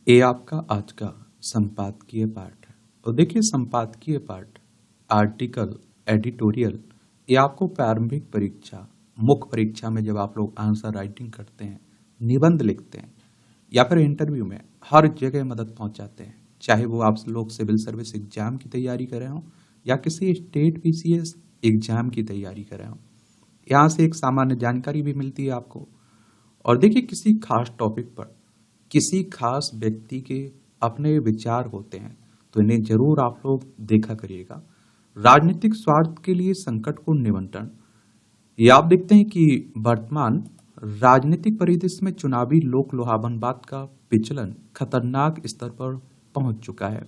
ये आपका आज का संपादकीय पाठ है। और देखिए, संपादकीय पाठ, आर्टिकल, एडिटोरियल, ये आपको प्रारंभिक परीक्षा, मुख्य परीक्षा में जब आप लोग आंसर राइटिंग करते हैं, निबंध लिखते हैं या फिर इंटरव्यू में, हर जगह मदद पहुंचाते हैं। चाहे वो आप लोग सिविल सर्विस एग्जाम की तैयारी कर रहे हो या किसी स्टेट पीसीएस एग्जाम की तैयारी कर रहे हो, यहाँ से एक सामान्य जानकारी भी मिलती है आपको। और देखिए, किसी खास टॉपिक पर किसी खास व्यक्ति के अपने विचार होते हैं, तो इन्हें जरूर आप लोग देखा करिएगा। राजनीतिक स्वार्थ के लिए संकट को निमंत्रण, ये आप देखते हैं कि वर्तमान राजनीतिक परिदृश्य में चुनावी लोक लुभावनवाद का विचलन खतरनाक स्तर पर पहुंच चुका है।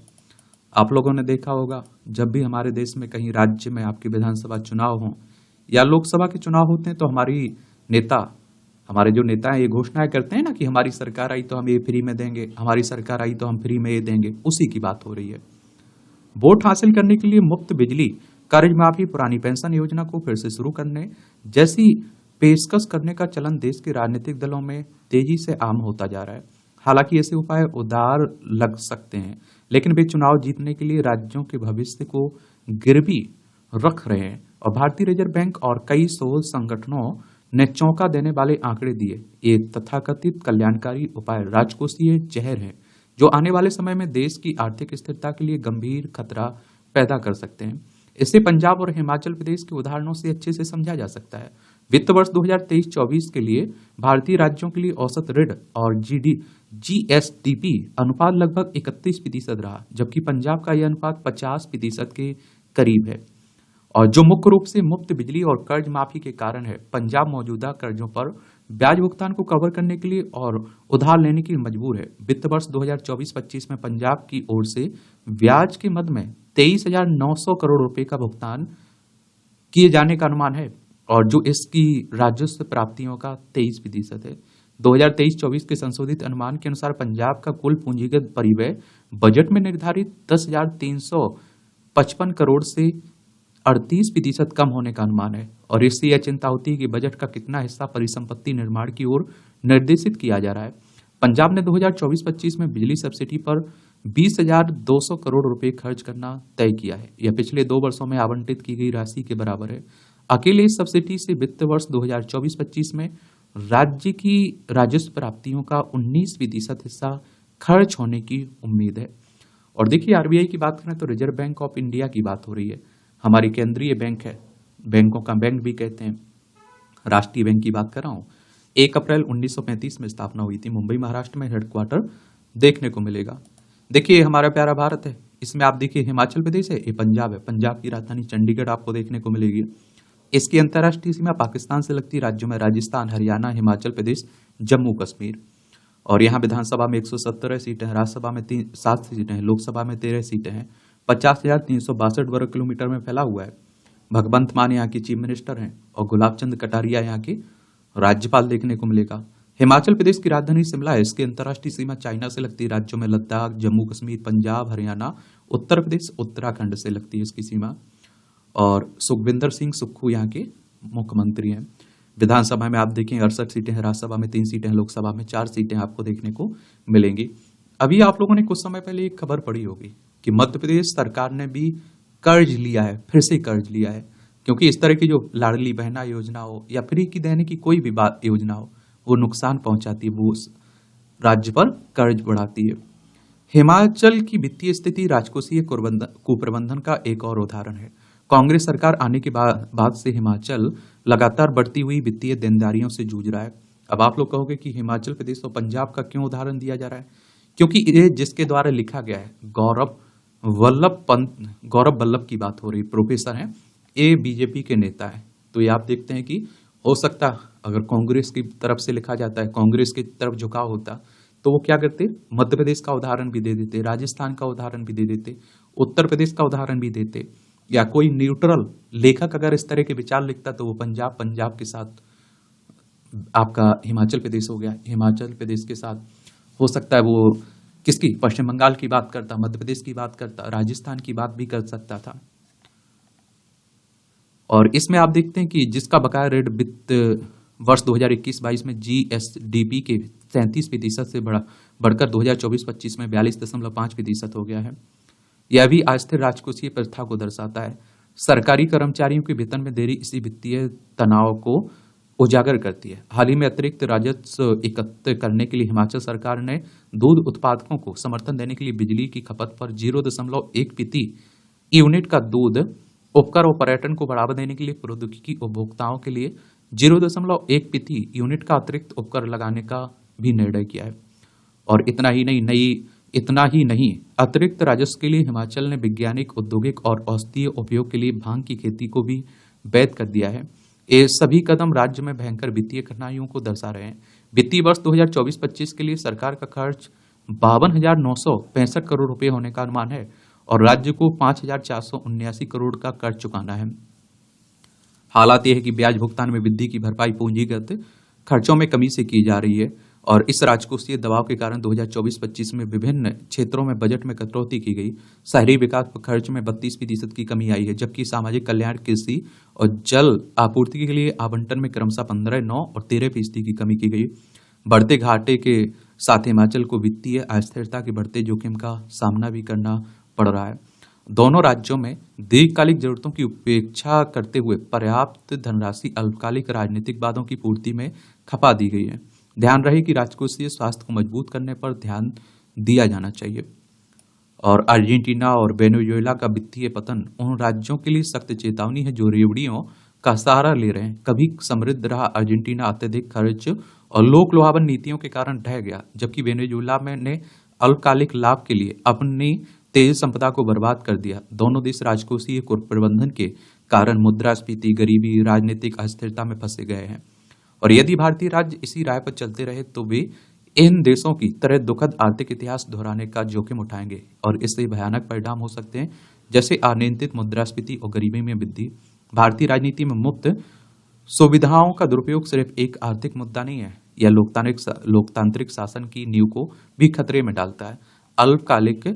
आप लोगों ने देखा होगा, जब भी हमारे देश में कहीं राज्य में आपके विधानसभा चुनाव हो या लोकसभा के चुनाव होते हैं, तो हमारे जो नेता हैं, ये घोषणाएं करते हैं ना कि हमारी सरकार आई तो हम ये फ्री में देंगे, हमारी सरकार आई तो हम फ्री में ये देंगे। उसी की बात हो रही है। वोट हासिल करने के लिए मुफ्त बिजली, कर्ज माफी, पुरानी पेंशन योजना को फिर से शुरू करने जैसी पेशकश करने का चलन देश के राजनीतिक दलों में तेजी से आम होता जा रहा है। हालांकि ऐसे उपाय उदार लग सकते हैं, लेकिन वे चुनाव जीतने के लिए राज्यों के भविष्य को गिरवी रख रहे हैं। और भारतीय रिजर्व बैंक और कई शोध संगठनों ने चौंका देने वाले आंकड़े दिए। ये तथाकथित कल्याणकारी उपाय राजकोषीय जहर है, जो आने वाले समय में देश की आर्थिक स्थिरता के लिए गंभीर खतरा पैदा कर सकते हैं। इसे पंजाब और हिमाचल प्रदेश के उदाहरणों से अच्छे से समझा जा सकता है। वित्त वर्ष 2023-24 के लिए भारतीय राज्यों के लिए औसत ऋण और जीएसडीपी अनुपात लगभग 31% रहा, जबकि पंजाब का यह अनुपात 50% के करीब है। और जो मुख्य रूप से मुफ्त बिजली और कर्ज माफी के कारण है। पंजाब मौजूदा कर्जों पर ब्याज भुगतान को कवर करने के लिए और उधार लेने के लिए मजबूर है। वित्त वर्ष 2024-25 में पंजाब की ओर से ब्याज के मद में 23,900 करोड़ रुपए का भुगतान किए जाने का अनुमान है, और जो इसकी राजस्व प्राप्तियों का 23% है। 2023-24 के संशोधित अनुमान के अनुसार पंजाब का कुल पूंजीगत परिव्यय बजट में निर्धारित 10,355 करोड़ से 38% कम होने का अनुमान है। और इससे यह चिंता होती है कि बजट का कितना हिस्सा परिसंपत्ति निर्माण की ओर निर्देशित किया जा रहा है। पंजाब ने 2024-25 में बिजली सब्सिडी पर 20,200 करोड़ रुपए खर्च करना तय किया है। यह पिछले 2 वर्षों में आवंटित की गई राशि के बराबर है। अकेले इस सब्सिडी से वित्त वर्ष 2024-25 में राज्य की राजस्व प्राप्तियों का 19% हिस्सा खर्च होने की उम्मीद है। और देखिए, आरबीआई की बात करें तो रिजर्व बैंक ऑफ इंडिया की बात हो रही है। हमारी केंद्रीय बैंक है, बैंकों का बैंक भी कहते हैं। राष्ट्रीय बैंक की बात कर रहा हूं। 1 अप्रैल 1935 में स्थापना हुई थी। मुंबई महाराष्ट्र में हेडक्वार्टर देखने को मिलेगा। देखिए, हमारा प्यारा भारत है, इसमें आप देखिए हिमाचल प्रदेश है, ये पंजाब है। पंजाब की राजधानी चंडीगढ़ आपको देखने को मिलेगी। इसकी अंतर्राष्ट्रीय सीमा पाकिस्तान से लगती राज्यों में राजस्थान, हरियाणा, हिमाचल प्रदेश, जम्मू कश्मीर। और यहाँ विधानसभा में 117 सीटें हैं, राज्यसभा में 7 सीटें हैं, लोकसभा में 13 सीटें हैं। 50,362 वर्ग किलोमीटर में फैला हुआ है। भगवंत मान यहाँ के चीफ मिनिस्टर हैं और गुलाब चंद कटारिया यहाँ के राज्यपाल देखने को मिलेगा। हिमाचल प्रदेश की राजधानी शिमला है। इसकी अंतर्राष्ट्रीय सीमा चाइना से लगती है राज्यों में लद्दाख, जम्मू कश्मीर, पंजाब, हरियाणा, उत्तर प्रदेश, उत्तराखंड से लगती है इसकी सीमा। और सुखविंदर सिंह सुक्खू यहाँ के मुख्यमंत्री हैं। विधानसभा में आप देखें 68 सीटें हैं, राज्यसभा में 3 सीटें हैं, लोकसभा में 4 सीटें आपको देखने को मिलेंगी। अभी आप लोगों ने कुछ समय पहले एक खबर पढ़ी होगी कि मध्य प्रदेश सरकार ने भी कर्ज लिया है, फिर से कर्ज लिया है। क्योंकि इस तरह की जो लाडली बहना योजना हो या फ्री की देने की कोई भी बात योजना हो, वो नुकसान पहुंचाती है, वो राज्य पर कर्ज बढ़ाती है। हिमाचल की वित्तीय स्थिति राजकोषीय कुप्रबंधन का एक और उदाहरण है। कांग्रेस सरकार आने के बाद से हिमाचल लगातार बढ़ती हुई वित्तीय देनदारियों से जूझ रहा है। अब आप लोग कहोगे कि हिमाचल प्रदेश और पंजाब का क्यों उदाहरण दिया जा रहा है? क्योंकि ये जिसके द्वारा लिखा गया है, गौरव वल्लभ की बात हो रही, प्रोफेसर हैं, ये बीजेपी के नेता हैं। तो ये आप देखते हैं कि हो सकता अगर कांग्रेस की तरफ से लिखा जाता है, कांग्रेस की तरफ झुकाव होता, तो वो क्या करते, मध्य प्रदेश का उदाहरण भी दे देते, राजस्थान का उदाहरण भी दे देते, उत्तर प्रदेश का उदाहरण भी देते। या कोई न्यूट्रल लेखक अगर इस तरह के विचार लिखता तो वो पंजाब के साथ आपका हिमाचल प्रदेश हो गया, हिमाचल प्रदेश के साथ हो सकता है वो किसकी, पश्चिम बंगाल की बात करता, मध्य प्रदेश की बात करता, राजस्थान की बात भी कर सकता था। और इसमें आप देखते हैं कि जिसका बकाया ऋण वित्त वर्ष 2021-22 में जीएसडीपी के 37% से बढ़कर 2024-25 में 42.5% हो गया है। यह भी अस्थिर राजकोषीय प्रथा को दर्शाता है। सरकारी कर्मचारियों के वेतन में देरी इसी वित्तीय तनाव को उजागर करती है। हाल ही में अतिरिक्त राजस्व एकत्र करने के लिए हिमाचल सरकार ने दूध उत्पादकों को समर्थन देने के लिए बिजली की खपत पर 0.1 प्रति यूनिट का दूध उपकर और पर्यटन को बढ़ावा देने के लिए प्रौद्योगिकी उपभोक्ताओं के लिए 0.1 प्रति यूनिट का अतिरिक्त उपकर लगाने का भी निर्णय किया है। और इतना ही नहीं, अतिरिक्त राजस्व के लिए हिमाचल ने वैज्ञानिक, औद्योगिक और औषधीय उपयोग के लिए भांग की खेती को भी वैध कर दिया है। ये सभी कदम राज्य में भयंकर वित्तीय कठिनाइयों को दर्शा रहे हैं। वित्तीय वर्ष 2024-25 के लिए सरकार का खर्च 52,965 करोड़ रुपए होने का अनुमान है और राज्य को 5,479 करोड़ का कर्ज चुकाना है। हालात यह है कि ब्याज भुगतान में वृद्धि की भरपाई पूंजीगत खर्चों में कमी से की जा रही है और इस राजकोषीय दबाव के कारण 2024-25 में विभिन्न क्षेत्रों में बजट में कटौती की गई। शहरी विकास खर्च में 32% की कमी आई है, जबकि सामाजिक कल्याण, कृषि और जल आपूर्ति के लिए आवंटन में क्रमशः 15, 9 और 13% की कमी की गई। बढ़ते घाटे के साथ हिमाचल को वित्तीय अस्थिरता के बढ़ते जोखिम का सामना भी करना पड़ रहा है। दोनों राज्यों में दीर्घकालिक जरूरतों की उपेक्षा करते हुए पर्याप्त धनराशि अल्पकालिक राजनीतिक वादों की पूर्ति में खपा दी गई है। ध्यान रहे कि राजकोषीय स्वास्थ्य को मजबूत करने पर ध्यान दिया जाना चाहिए। और अर्जेंटीना और वेनेजुएला का वित्तीय पतन उन राज्यों के लिए सख्त चेतावनी है जो रेवड़ियों का सहारा ले रहे हैं। कभी समृद्ध रहा अर्जेंटीना अत्यधिक खर्च और लोक लुभावन नीतियों के कारण ढह गया, जबकि वेनेजुएला में ने अल्पकालिक लाभ के लिए अपनी तेज संपदा को बर्बाद कर दिया। दोनों देश राजकोषीय प्रबंधन के कारण मुद्रास्फीति, गरीबी, राजनीतिक अस्थिरता में फंसे गए हैं और यदि भारतीय राज्य इसी राह पर चलते रहे तो वे इन देशों की तरह दुखद आर्थिक इतिहास दोहराने का जोखिम उठाएंगे और इससे भयानक परिणाम हो सकते हैं, जैसे अनियंत्रित मुद्रास्फीति और गरीबी में वृद्धि। भारतीय राजनीति में मुफ्त सुविधाओं का दुरुपयोग सिर्फ एक आर्थिक मुद्दा नहीं है, यह लोकतांत्रिक शासन की नींव को भी खतरे में डालता है। अल्पकालिक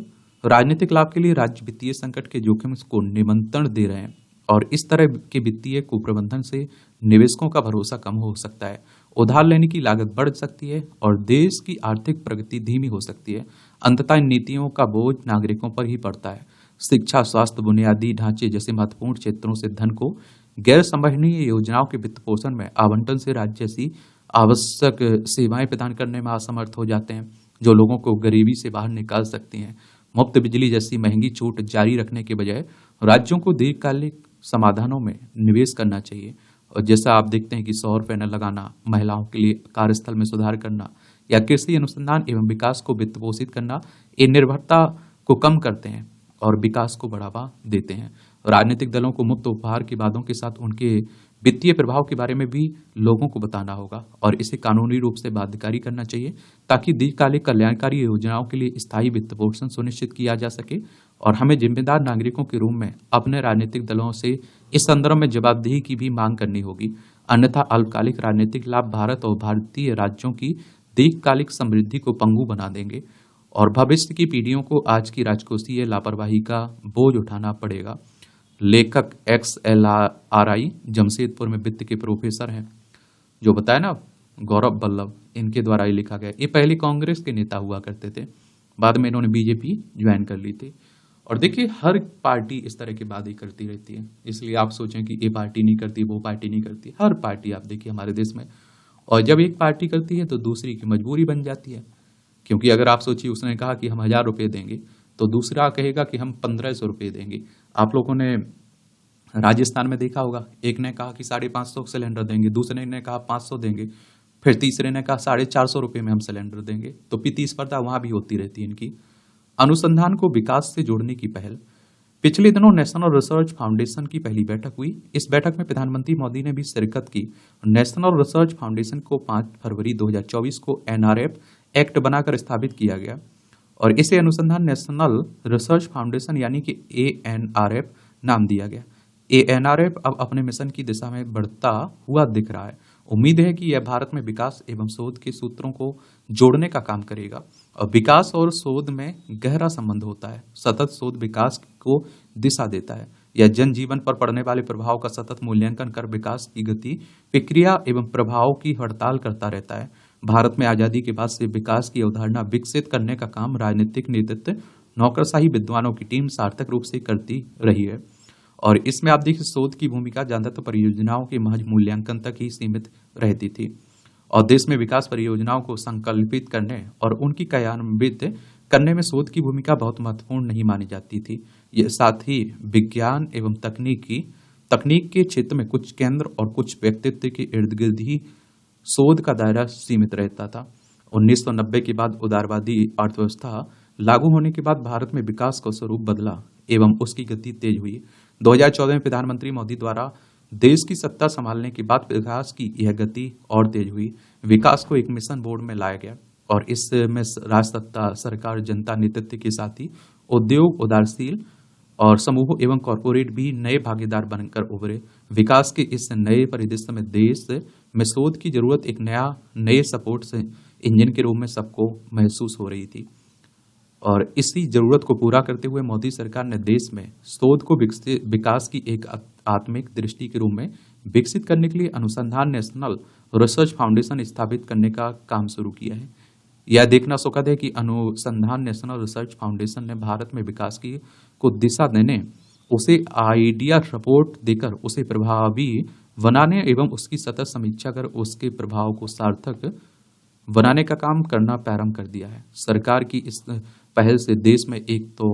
राजनीतिक लाभ के लिए राज्य वित्तीय संकट के जोखिम को निमंत्रण दे रहे हैं और इस तरह के वित्तीय कुप्रबंधन से निवेशकों का भरोसा कम हो सकता है, उधार लेने की लागत बढ़ सकती है और देश की आर्थिक प्रगति धीमी हो सकती है। अंततः इन नीतियों का बोझ नागरिकों पर ही पड़ता है। शिक्षा, स्वास्थ्य, बुनियादी ढांचे जैसे महत्वपूर्ण क्षेत्रों से धन को गैर संवहनीय योजनाओं के वित्त पोषण में आवंटन से राज्य जैसी आवश्यक सेवाएं प्रदान करने में असमर्थ हो जाते हैं, जो लोगों को गरीबी से बाहर निकाल सकती हैं। मुफ्त बिजली जैसी महंगी छूट जारी रखने के बजाय राज्यों को दीर्घकालिक समाधानों में निवेश करना चाहिए। और जैसा आप देखते हैं कि सौर पैनल लगाना, महिलाओं के लिए कार्यस्थल में सुधार करना या कृषि अनुसंधान एवं विकास को वित्त पोषित करना, ये निर्भरता को कम करते हैं और विकास को बढ़ावा देते हैं। राजनीतिक दलों को मुफ्त उपहार के वादों के साथ उनके वित्तीय प्रभाव के बारे में भी लोगों को बताना होगा और इसे कानूनी रूप से बाध्यकारी करना चाहिए ताकि दीर्घकालिक कल्याणकारी योजनाओं के लिए स्थायी वित्त पोषण सुनिश्चित किया जा सके। और हमें जिम्मेदार नागरिकों के रूप में अपने राजनीतिक दलों से इस संदर्भ में जवाबदेही की भी मांग करनी होगी, अन्यथा अल्पकालिक राजनीतिक लाभ भारत और भारतीय राज्यों की दीर्घकालिक समृद्धि को पंगु बना देंगे और भविष्य की पीढ़ियों को आज की राजकोषीय लापरवाही का बोझ उठाना पड़ेगा। लेखक XLRI जमशेदपुर में वित्त के प्रोफेसर हैं, जो बताया ना गौरव बल्लभ, इनके द्वारा ये लिखा गया। ये पहले कांग्रेस के नेता हुआ करते थे, बाद में इन्होंने बीजेपी ज्वाइन कर ली थी। और देखिए हर पार्टी इस तरह की बातें करती रहती है, इसलिए आप सोचें कि ये पार्टी नहीं करती, वो पार्टी नहीं करती। हर पार्टी आप देखिए हमारे देश में, और जब एक पार्टी करती है तो दूसरी की मजबूरी बन जाती है, क्योंकि अगर आप सोचिए उसने कहा कि हम 1,000 रुपये देंगे तो दूसरा कहेगा कि हम 1,500 रुपये देंगे। आप लोगों ने राजस्थान में देखा होगा, एक ने कहा कि 550 सिलेंडर देंगे, दूसरे ने कहा 500 देंगे, फिर तीसरे ने कहा 450 रुपये में हम सिलेंडर देंगे। तो प्रतिस्पर्धा वहां भी होती रहती है इनकी। अनुसंधान को विकास से जोड़ने की पहल। पिछले दिनों नेशनल रिसर्च फाउंडेशन की पहली बैठक हुई। इस बैठक में प्रधानमंत्री मोदी ने भी शिरकत की। नेशनल रिसर्च फाउंडेशन को 5 फरवरी 2024 को NRF एक्ट बनाकर स्थापित किया गया और इसे अनुसंधान नेशनल रिसर्च फाउंडेशन यानी कि ANRF नाम दिया गया। ANRF अब अपने मिशन की दिशा में बढ़ता हुआ दिख रहा है। उम्मीद है कि यह भारत में विकास एवं शोध के सूत्रों को जोड़ने का काम करेगा और विकास और शोध में गहरा संबंध होता है। सतत शोध विकास को दिशा देता है। यह जनजीवन पर पड़ने वाले प्रभाव का सतत मूल्यांकन कर विकास की गति, प्रक्रिया एवं प्रभाव की हड़ताल करता रहता है। भारत में आजादी के बाद से विकास की अवधारणा विकसित करने का काम राजनीतिक नेतृत्व, नौकरशाही विद्वानों की टीम सार्थक रूप से करती रही है। और इसमें आप देखिए शोध की भूमिका ज्यादातर परियोजनाओं के महज मूल्यांकन तक ही सीमित रहती थी और देश में विकास परियोजनाओं को संकल्पित करने और उनकी कार्यान्वित करने में शोध की भूमिका बहुत महत्वपूर्ण नहीं मानी जाती थी। ये साथ ही विज्ञान एवं तकनीक के क्षेत्र में कुछ केंद्र और कुछ व्यक्तित्व के इर्द गिर्द ही शोध का दायरा सीमित रहता था। 1990 के बाद उदारवादी अर्थव्यवस्था लागू होने के बाद भारत में विकास का स्वरूप बदला एवं उसकी गति तेज हुई। 2014 में प्रधानमंत्री मोदी द्वारा देश की सत्ता संभालने के बाद विकास की यह गति और तेज हुई। विकास को एक मिशन बोर्ड में लाया गया और इसमें राज सत्ता, सरकार, जनता, नेतृत्व के साथ ही उद्योग, उदारशील और समूह एवं कॉरपोरेट भी नए भागीदार बनकर उभरे। विकास के इस नए परिदृश्य में देश में शोध की जरूरत एक नए सपोर्ट से इंजन के रूप में सबको महसूस हो रही थी और इसी जरूरत को पूरा करते हुए मोदी सरकार ने देश में शोध को विकास की एक आत्मिक दृष्टि के रूप में विकसित करने के लिए अनुसंधान नेशनल रिसर्च फाउंडेशन स्थापित करने का काम शुरू किया है। यह देखना सुखद है कि अनुसंधान नेशनल रिसर्च फाउंडेशन ने भारत में विकास की को दिशा देने, उसे आइडिया सपोर्ट देकर उसे प्रभावी बनाने एवं उसकी सतत समीक्षा कर उसके प्रभाव को सार्थक बनाने का काम करना प्रारंभ कर दिया है। सरकार की इस पहल से देश में एक तो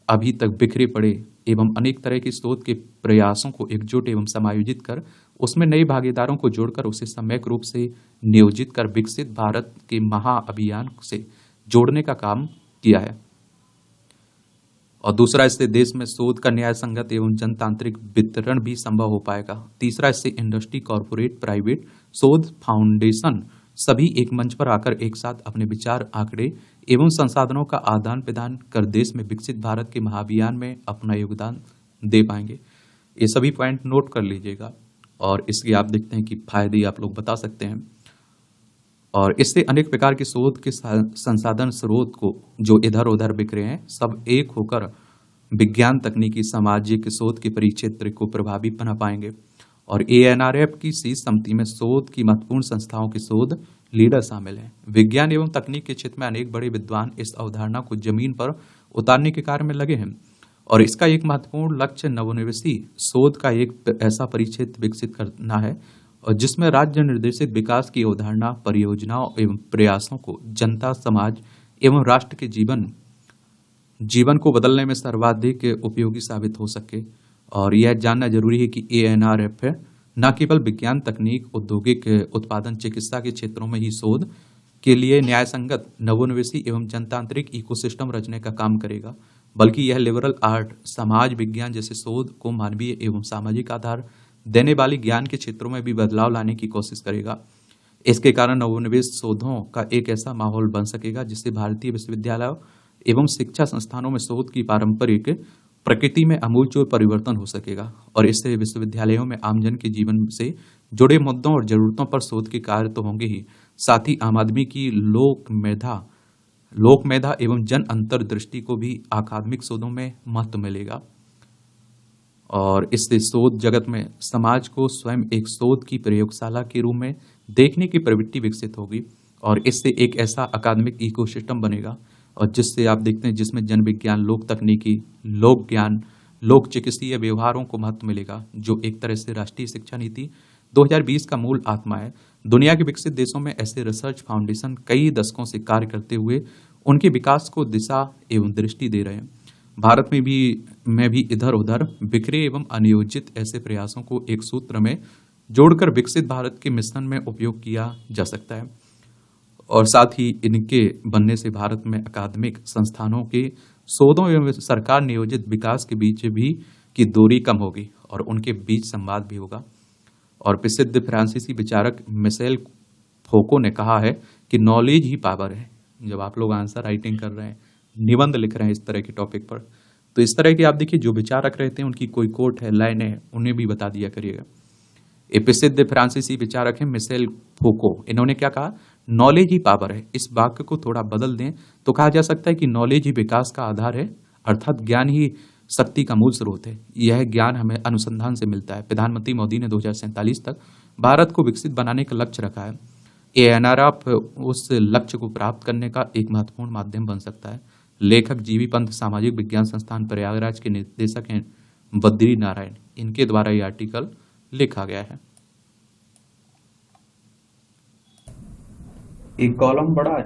अभी तक बिखरे पड़े एवं अनेक तरह के शोध के प्रयासों को एकजुट एवं समायोजित कर उसमें नए भागीदारों को जोड़कर उसे सम्यक रूप से नियोजित कर विकसित भारत के महाअभियान से जोड़ने का काम किया है। और दूसरा, इससे देश में शोध का न्याय संगत एवं जनतांत्रिक वितरण भी संभव हो पाएगा। तीसरा, इससे इंडस्ट्री, कॉरपोरेट, प्राइवेट, शोध फाउंडेशन सभी एक मंच पर आकर एक साथ अपने विचार, आंकड़े एवं संसाधनों का आदान प्रदान कर देश में विकसित भारत के महाअभियान में अपना योगदान दे पाएंगे। ये सभी पॉइंट नोट कर लीजिएगा और इसके आप देखते हैं कि फायदे आप लोग बता सकते हैं। और इससे अनेक प्रकार के शोध के संसाधन स्रोत को जो इधर उधर बिखरे हैं सब एक होकर विज्ञान, तकनीकी, सामाजिक शोध के परिक्षेत्र को प्रभावी बना पाएंगे। और ANRF की शीर्ष समिति में शोध की महत्वपूर्ण संस्थाओं के शोध लीडर शामिल हैं। विज्ञान एवं तकनीक के क्षेत्र में अनेक बड़े विद्वान इस अवधारणा को जमीन पर उतारने के कार्य में लगे हैं और इसका एक महत्वपूर्ण लक्ष्य नवोन्मेषी शोध का एक ऐसा परिक्षेत्र विकसित करना है और जिसमें राज्य निर्देशित विकास की अवधारणा, परियोजनाओं एवं प्रयासों को जनता, समाज एवं राष्ट्र के जीवन को बदलने में सर्वाधिक उपयोगी साबित हो सके। और यह जानना जरूरी है कि ANRF न केवल विज्ञान, तकनीक, औद्योगिक उत्पादन, चिकित्सा के क्षेत्रों में ही शोध के लिए न्यायसंगत, नवोन्मेषी एवं जनतांत्रिक इकोसिस्टम रचने का काम करेगा, बल्कि यह लिबरल आर्ट, समाज विज्ञान जैसे शोध को मानवीय एवं सामाजिक आधार देने वाले ज्ञान के क्षेत्रों में भी बदलाव लाने की कोशिश करेगा। इसके कारण नवोन्मेष शोधों का एक ऐसा माहौल बन सकेगा जिससे भारतीय विश्वविद्यालयों एवं शिक्षा संस्थानों में शोध की पारंपरिक प्रकृति में आमूलचूल परिवर्तन हो सकेगा और इससे विश्वविद्यालयों में आमजन के जीवन से जुड़े मुद्दों और जरूरतों पर शोध के कार्य तो होंगे ही, साथ ही आम आदमी की लोक मेधा एवं जन अंतर्दृष्टि को भी अकादमिक शोधों में महत्व मिलेगा। और इससे शोध जगत में समाज को स्वयं एक शोध की प्रयोगशाला के रूप में देखने की प्रवृत्ति विकसित होगी और इससे एक ऐसा अकादमिक इकोसिस्टम बनेगा और जिससे आप देखते हैं जिसमें जन विज्ञान, लोक तकनीकी, लोक ज्ञान, लोक चिकित्सीय व्यवहारों को महत्व मिलेगा, जो एक तरह से राष्ट्रीय शिक्षा नीति 2020 का मूल आत्मा है। दुनिया के विकसित देशों में ऐसे रिसर्च फाउंडेशन कई दशकों से कार्य करते हुए उनके विकास को दिशा एवं दृष्टि दे रहे हैं। भारत में भी इधर उधर बिखरे एवं अनियोजित ऐसे प्रयासों को एक सूत्र में जोड़कर विकसित भारत के मिशन में उपयोग किया जा सकता है और साथ ही इनके बनने से भारत में अकादमिक संस्थानों के शोधों एवं सरकार नियोजित विकास के बीच भी की दूरी कम होगी और उनके बीच संवाद भी होगा। और प्रसिद्ध फ्रांसीसी विचारक मिशेल फोको ने कहा है कि नॉलेज ही पावर है। जब आप लोग आंसर राइटिंग कर रहे हैं, निबंध लिख रहे हैं इस तरह के टॉपिक पर, तो इस तरह के आप देखिए जो विचारक रहते हैं उनकी कोई कोट है, लाइन है, उन्हें भी बता दिया करिएगा। एक प्रसिद्ध फ्रांसीसी विचारक है मिशेल फोको, इन्होंने क्या कहा, नॉलेज ही पावर है। इस वाक्य को थोड़ा बदल दें तो कहा जा सकता है कि नॉलेज ही विकास का आधार है, अर्थात ज्ञान ही शक्ति का मूल स्रोत है। यह ज्ञान हमें अनुसंधान से मिलता है। प्रधानमंत्री मोदी ने 2047 तक भारत को विकसित बनाने का लक्ष्य रखा है। एएनआरएफ उस लक्ष्य को प्राप्त करने का एक महत्वपूर्ण माध्यम बन सकता है। लेखक जीवी पंत सामाजिक विज्ञान संस्थान प्रयागराज के निर्देशक हैं बद्री नारायण, इनके द्वारा यह आर्टिकल लिखा गया है। एक कॉलम बड़ा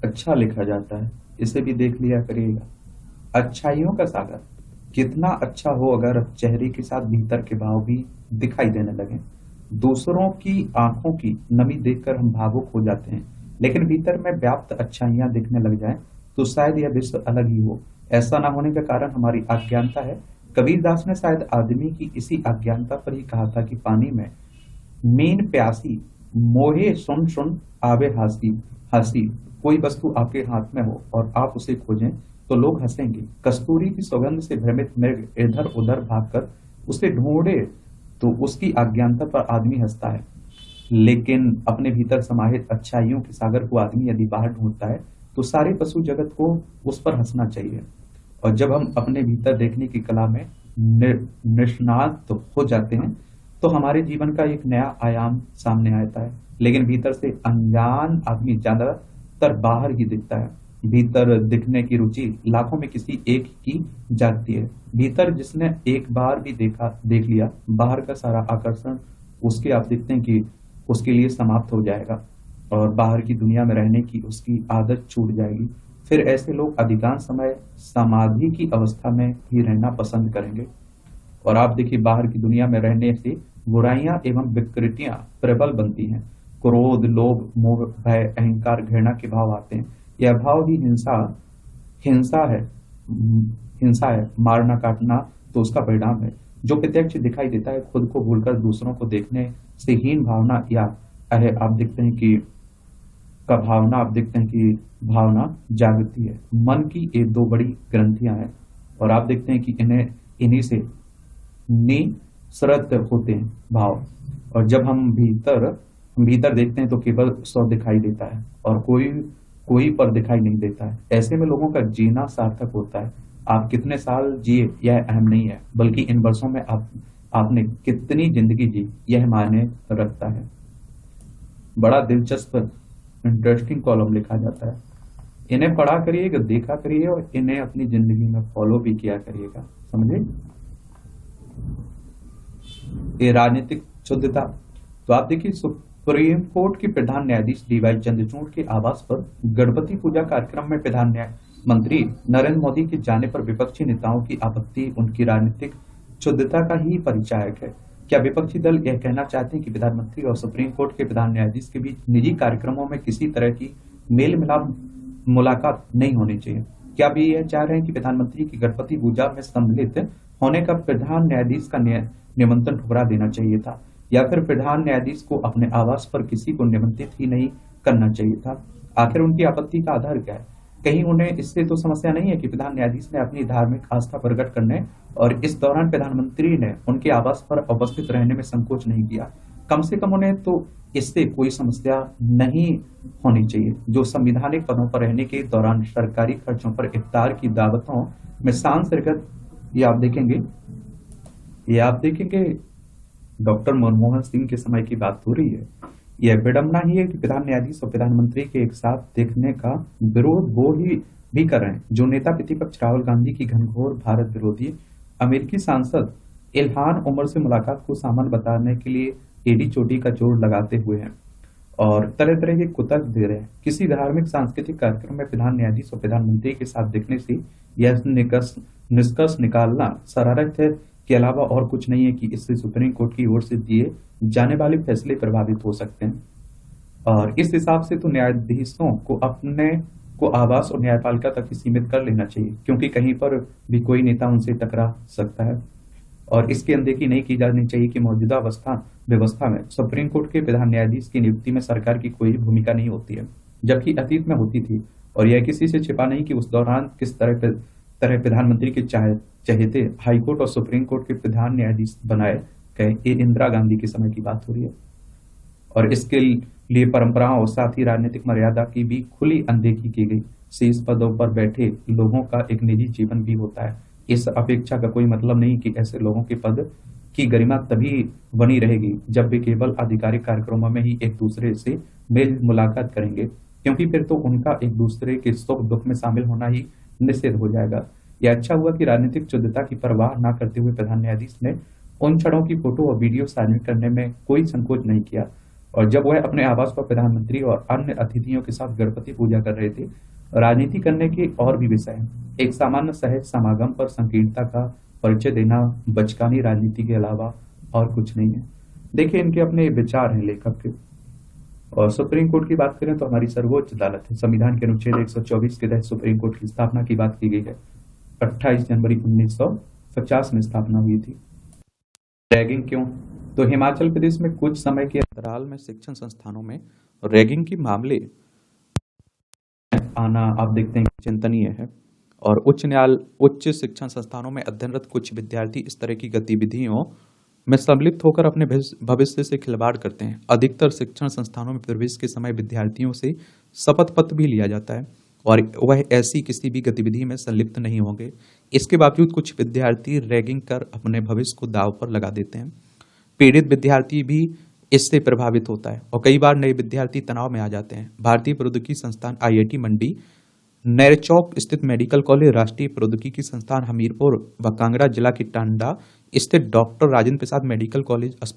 अच्छा लिखा जाता है, इसे भी देख लिया करिएगा। अच्छाइयों का सागर कितना अच्छा हो अगर चेहरे के साथ भीतर के भाव भी दिखाई देने लगे। दूसरों की आंखों की नमी देखकर हम भावुक हो जाते हैं, लेकिन भीतर में व्याप्त अच्छाइयां दिखने लग जाएं तो शायद यह विश्व अलग ही हो। ऐसा ना होने का कारण हमारी अज्ञानता है। कबीरदास ने शायद आदमी की इसी अज्ञानता पर ही कहा था कि पानी में मीन प्यासी मोहे सुन सुन आवे हंसी हंसी। कोई वस्तु आपके हाथ में हो और आप उसे खोजें तो लोग हंसेंगे। कस्तूरी की सुगंध से भ्रमित मृग इधर उधर भागकर उसे ढूंढे तो उसकी अज्ञानता पर आदमी हंसता है, लेकिन अपने भीतर समाहित अच्छाइयों के सागर को आदमी यदि बाहर ढूंढता है तो सारे पशु जगत को उस पर हंसना चाहिए। और जब हम अपने भीतर देखने की कला में निष्णात हो जाते हैं तो हमारे जीवन का एक नया आयाम सामने आता है। लेकिन भीतर से अनजान आदमी ज्यादातर बाहर ही दिखता है। भीतर दिखने की रुचि लाखों में किसी एक की जागती है। भीतर जिसने एक बार भी देख लिया, बाहर का सारा आकर्षण उसके आप देखते हैं कि उसके लिए समाप्त हो जाएगा और बाहर की दुनिया में रहने की उसकी आदत छूट जाएगी। फिर ऐसे लोग अधिकांश समय समाधि की अवस्था में ही रहना पसंद करेंगे। और आप देखिए, बाहर की दुनिया में रहने से बुराइयां एवं विकृतियां प्रबल बनती हैं। क्रोध, लोभ, मोह, भय, अहंकार, घृणा के भाव आते हैं। यह भाव ही हिंसा है। मारना काटना तो उसका परिणाम है। जो प्रत्यक्ष दिखाई देता है, खुद को भूलकर दूसरों को देखने से हीन भावना या आप देखते हैं कि भावना जागती है। मन की ये दो बड़ी ग्रंथियां हैं और आप देखते हैं कि इन्हीं से निसृत होते हैं भाव। और जब हम भीतर देखते हैं तो केवल स्व दिखाई देता है और कोई पर दिखाई नहीं देता है। ऐसे में लोगों का जीना सार्थक होता है। आप कितने साल जिए यह अहम नहीं है, बल्कि इन वर्षों में आपने कितनी जिंदगी जी यह मायने रखता है। बड़ा दिलचस्प इंटरेस्टिंग कॉलम लिखा जाता है। इन्हें पढ़ा करिएगा, देखा करिए और इन्हें अपनी जिंदगी में फॉलो भी किया करिएगा। समझे? ये राजनीतिक शुद्धता। तो आप देखिए, सुप्रीम कोर्ट के प्रधान न्यायाधीश डीवाई चंद्रचूड़ के आवास पर गणपति पूजा कार्यक्रम में प्रधान न्यायमंत्री नरेंद्र मोदी के जाने पर विपक्षी नेताओं की आपत्ति उनकी राजनीतिक शुद्धता का ही परिचायक है। क्या विपक्षी दल यह कहना चाहते हैं कि प्रधानमंत्री और सुप्रीम कोर्ट के प्रधान न्यायाधीश के बीच निजी कार्यक्रमों में किसी तरह की मेल मिलाप मुलाकात नहीं होनी चाहिए? क्या वे यह चाह रहे हैं कि प्रधानमंत्री की गणपति पूजा में सम्मिलित होने का प्रधान न्यायाधीश का निमंत्रण ठुकरा देना चाहिए था? या फिर प्रधान न्यायाधीश को अपने आवास पर किसी को निमंत्रित ही नहीं करना चाहिए था? आखिर उनकी आपत्ति का आधार क्या है? कहीं उन्हें इससे तो समस्या नहीं है कि प्रधान न्यायाधीश ने अपनी धार्मिक आस्था प्रकट करने और इस दौरान प्रधानमंत्री ने उनके आवास पर उपस्थित रहने में संकोच नहीं किया? कम से कम उन्हें तो इससे कोई समस्या नहीं होनी चाहिए। जो संवैधानिक पदों पर रहने के दौरान सरकारी खर्चों पर इफ्तार की दावतों में सांसर्गत, ये आप देखेंगे डॉक्टर मनमोहन सिंह के समय की बात हो रही है। यह विडंबना ही है कि प्रधान न्यायाधीश और प्रधानमंत्री के एक साथ देखने का विरोध वो ही भी कर रहे हैं जो नेता प्रतिपक्ष राहुल गांधी की घनघोर भारत विरोधी अमेरिकी सांसद इल्हान उमर से मुलाकात को सामान्य बताने के लिए एडी चोटी का जोर लगाते हुए हैं और तरह तरह के कुतर्क दे रहे हैं। किसी धार्मिक सांस्कृतिक कार्यक्रम में प्रधान न्यायाधीश और प्रधानमंत्री के साथ देखने से यह निष्कर्ष निकालना शरारत है के अलावा और कुछ नहीं है कि इससे सुप्रीम कोर्ट की ओर से दिए जाने वाले फैसले प्रभावित हो सकते हैं। और इस हिसाब से तो न्यायाधीशों को अपने को आवास और न्यायपालिका तक ही सीमित कर लेना चाहिए, क्योंकि कहीं पर भी कोई नेता उनसे टकरा सकता है। और इसकी अनदेखी नहीं की जानी चाहिए कि मौजूदा व्यवस्था में सुप्रीम कोर्ट के प्रधान न्यायाधीश की नियुक्ति में सरकार की कोई भूमिका नहीं होती है, जबकि अतीत में होती थी। और यह किसी से छिपा नहीं कि उस दौरान किस तरह प्रधानमंत्री के चहेते हाईकोर्ट और सुप्रीम कोर्ट के प्रधान न्यायाधीश बनाए गए। ये इंदिरा गांधी के समय की बात हो रही है। और इसके लिए परंपराओं और साथ ही राजनीतिक मर्यादा की भी खुली अनदेखी की गई। शीर्ष पदों पर बैठे लोगों का एक निजी जीवन भी होता है, इस अपेक्षा का कोई मतलब नहीं कि ऐसे लोगों के पद की गरिमा तभी बनी रहेगी जब वे केवल आधिकारिक कार्यक्रमों में ही एक दूसरे से मेल मुलाकात करेंगे, क्योंकि फिर तो उनका एक दूसरे के सुख दुख में शामिल होना ही निषेध हो जाएगा। यह अच्छा हुआ कि राजनीतिक शुद्धता की परवाह न करते हुए प्रधान न्यायाधीश ने उन क्षणों की फोटो और वीडियो सार्वजनिक करने में कोई संकोच नहीं किया। और जब वह अपने आवास पर प्रधानमंत्री और अन्य अतिथियों के साथ गणपति पूजा कर रहे थे, राजनीति करने के और भी विषय हैं। एक सामान्य सहज समागम पर संकीर्णता का परिचय देना बचकानी राजनीति के अलावा और कुछ नहीं है। देखिए, इनके अपने विचार हैं लेखक के। और सुप्रीम कोर्ट की बात करें तो हमारी सर्वोच्च अदालत है। संविधान के अनुच्छेद 124 के तहत सुप्रीम कोर्ट की स्थापना की बात की गई है। 28 जनवरी 1950 में स्थापना हुई थी। रैगिंग क्यों? तो हिमाचल प्रदेश में कुछ समय के अंतराल में शिक्षण संस्थानों में रैगिंग के मामले आना आप देखते हैं चिंतनीय है। और उच्च शिक्षण संस्थानों में अध्ययनरत कुछ विद्यार्थी इस तरह की गतिविधियों में सम्मिलित होकर अपने भविष्य से खिलवाड़ करते हैं। अधिकतर शिक्षण संस्थानों में प्रवेश के समय विद्यार्थियों से शपथ पत्र भी लिया जाता है और वह ऐसी किसी भी गतिविधि में संलिप्त नहीं होंगे। इसके बावजूद कुछ विद्यार्थी रैगिंग कर अपने भविष्य को दांव पर लगा देते हैं। पीड़ित विद्यार्थी भी इससे प्रभावित होता है और कई बार नए विद्यार्थी तनाव में आ जाते हैं। भारतीय प्रौद्योगिकी संस्थान IIT मंडी, नैरचौक स्थित मेडिकल कॉलेज, राष्ट्रीय प्रौद्योगिकी संस्थान हमीरपुर व कांगड़ा जिला की टांडा स्थित doctor Rajendra Prasad medical college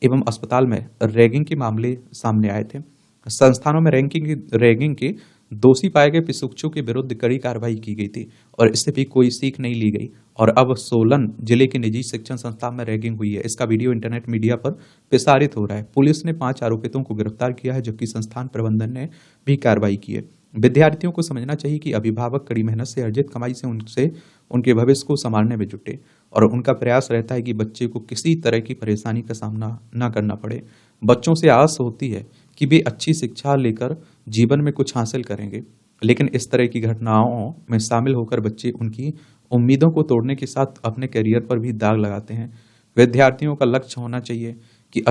एवं अस्पताल में रैगिंग के मामले सामने आए थे। संस्थानों में रैगिंग के दोषी पाए गए प्रशिक्षुओं के विरुद्ध कड़ी कार्रवाई की गई थी और इससे भी कोई सीख नहीं ली गई। और अब सोलन जिले के निजी शिक्षण संस्थान में रैगिंग हुई है। इसका वीडियो इंटरनेट मीडिया पर प्रसारित हो रहा है। पुलिस ने 5 आरोपितों को गिरफ्तार किया है, जबकि संस्थान प्रबंधन ने भी कार्रवाई की है। विद्यार्थियों को समझना चाहिए कि अभिभावक कड़ी मेहनत से अर्जित कमाई से उनके भविष्य को संवारने में जुटे और उनका प्रयास रहता है कि बच्चे को किसी तरह की परेशानी का सामना न करना पड़े। बच्चों से आस होती है कि वे अच्छी शिक्षा लेकर जीवन में कुछ हासिल करेंगे, लेकिन इस तरह की घटनाओं में शामिल होकर बच्चे उनकी उम्मीदों को तोड़ने के साथ अपने करियर पर भी दाग लगाते हैं। विद्यार्थियों का लक्ष्य होना चाहिए कि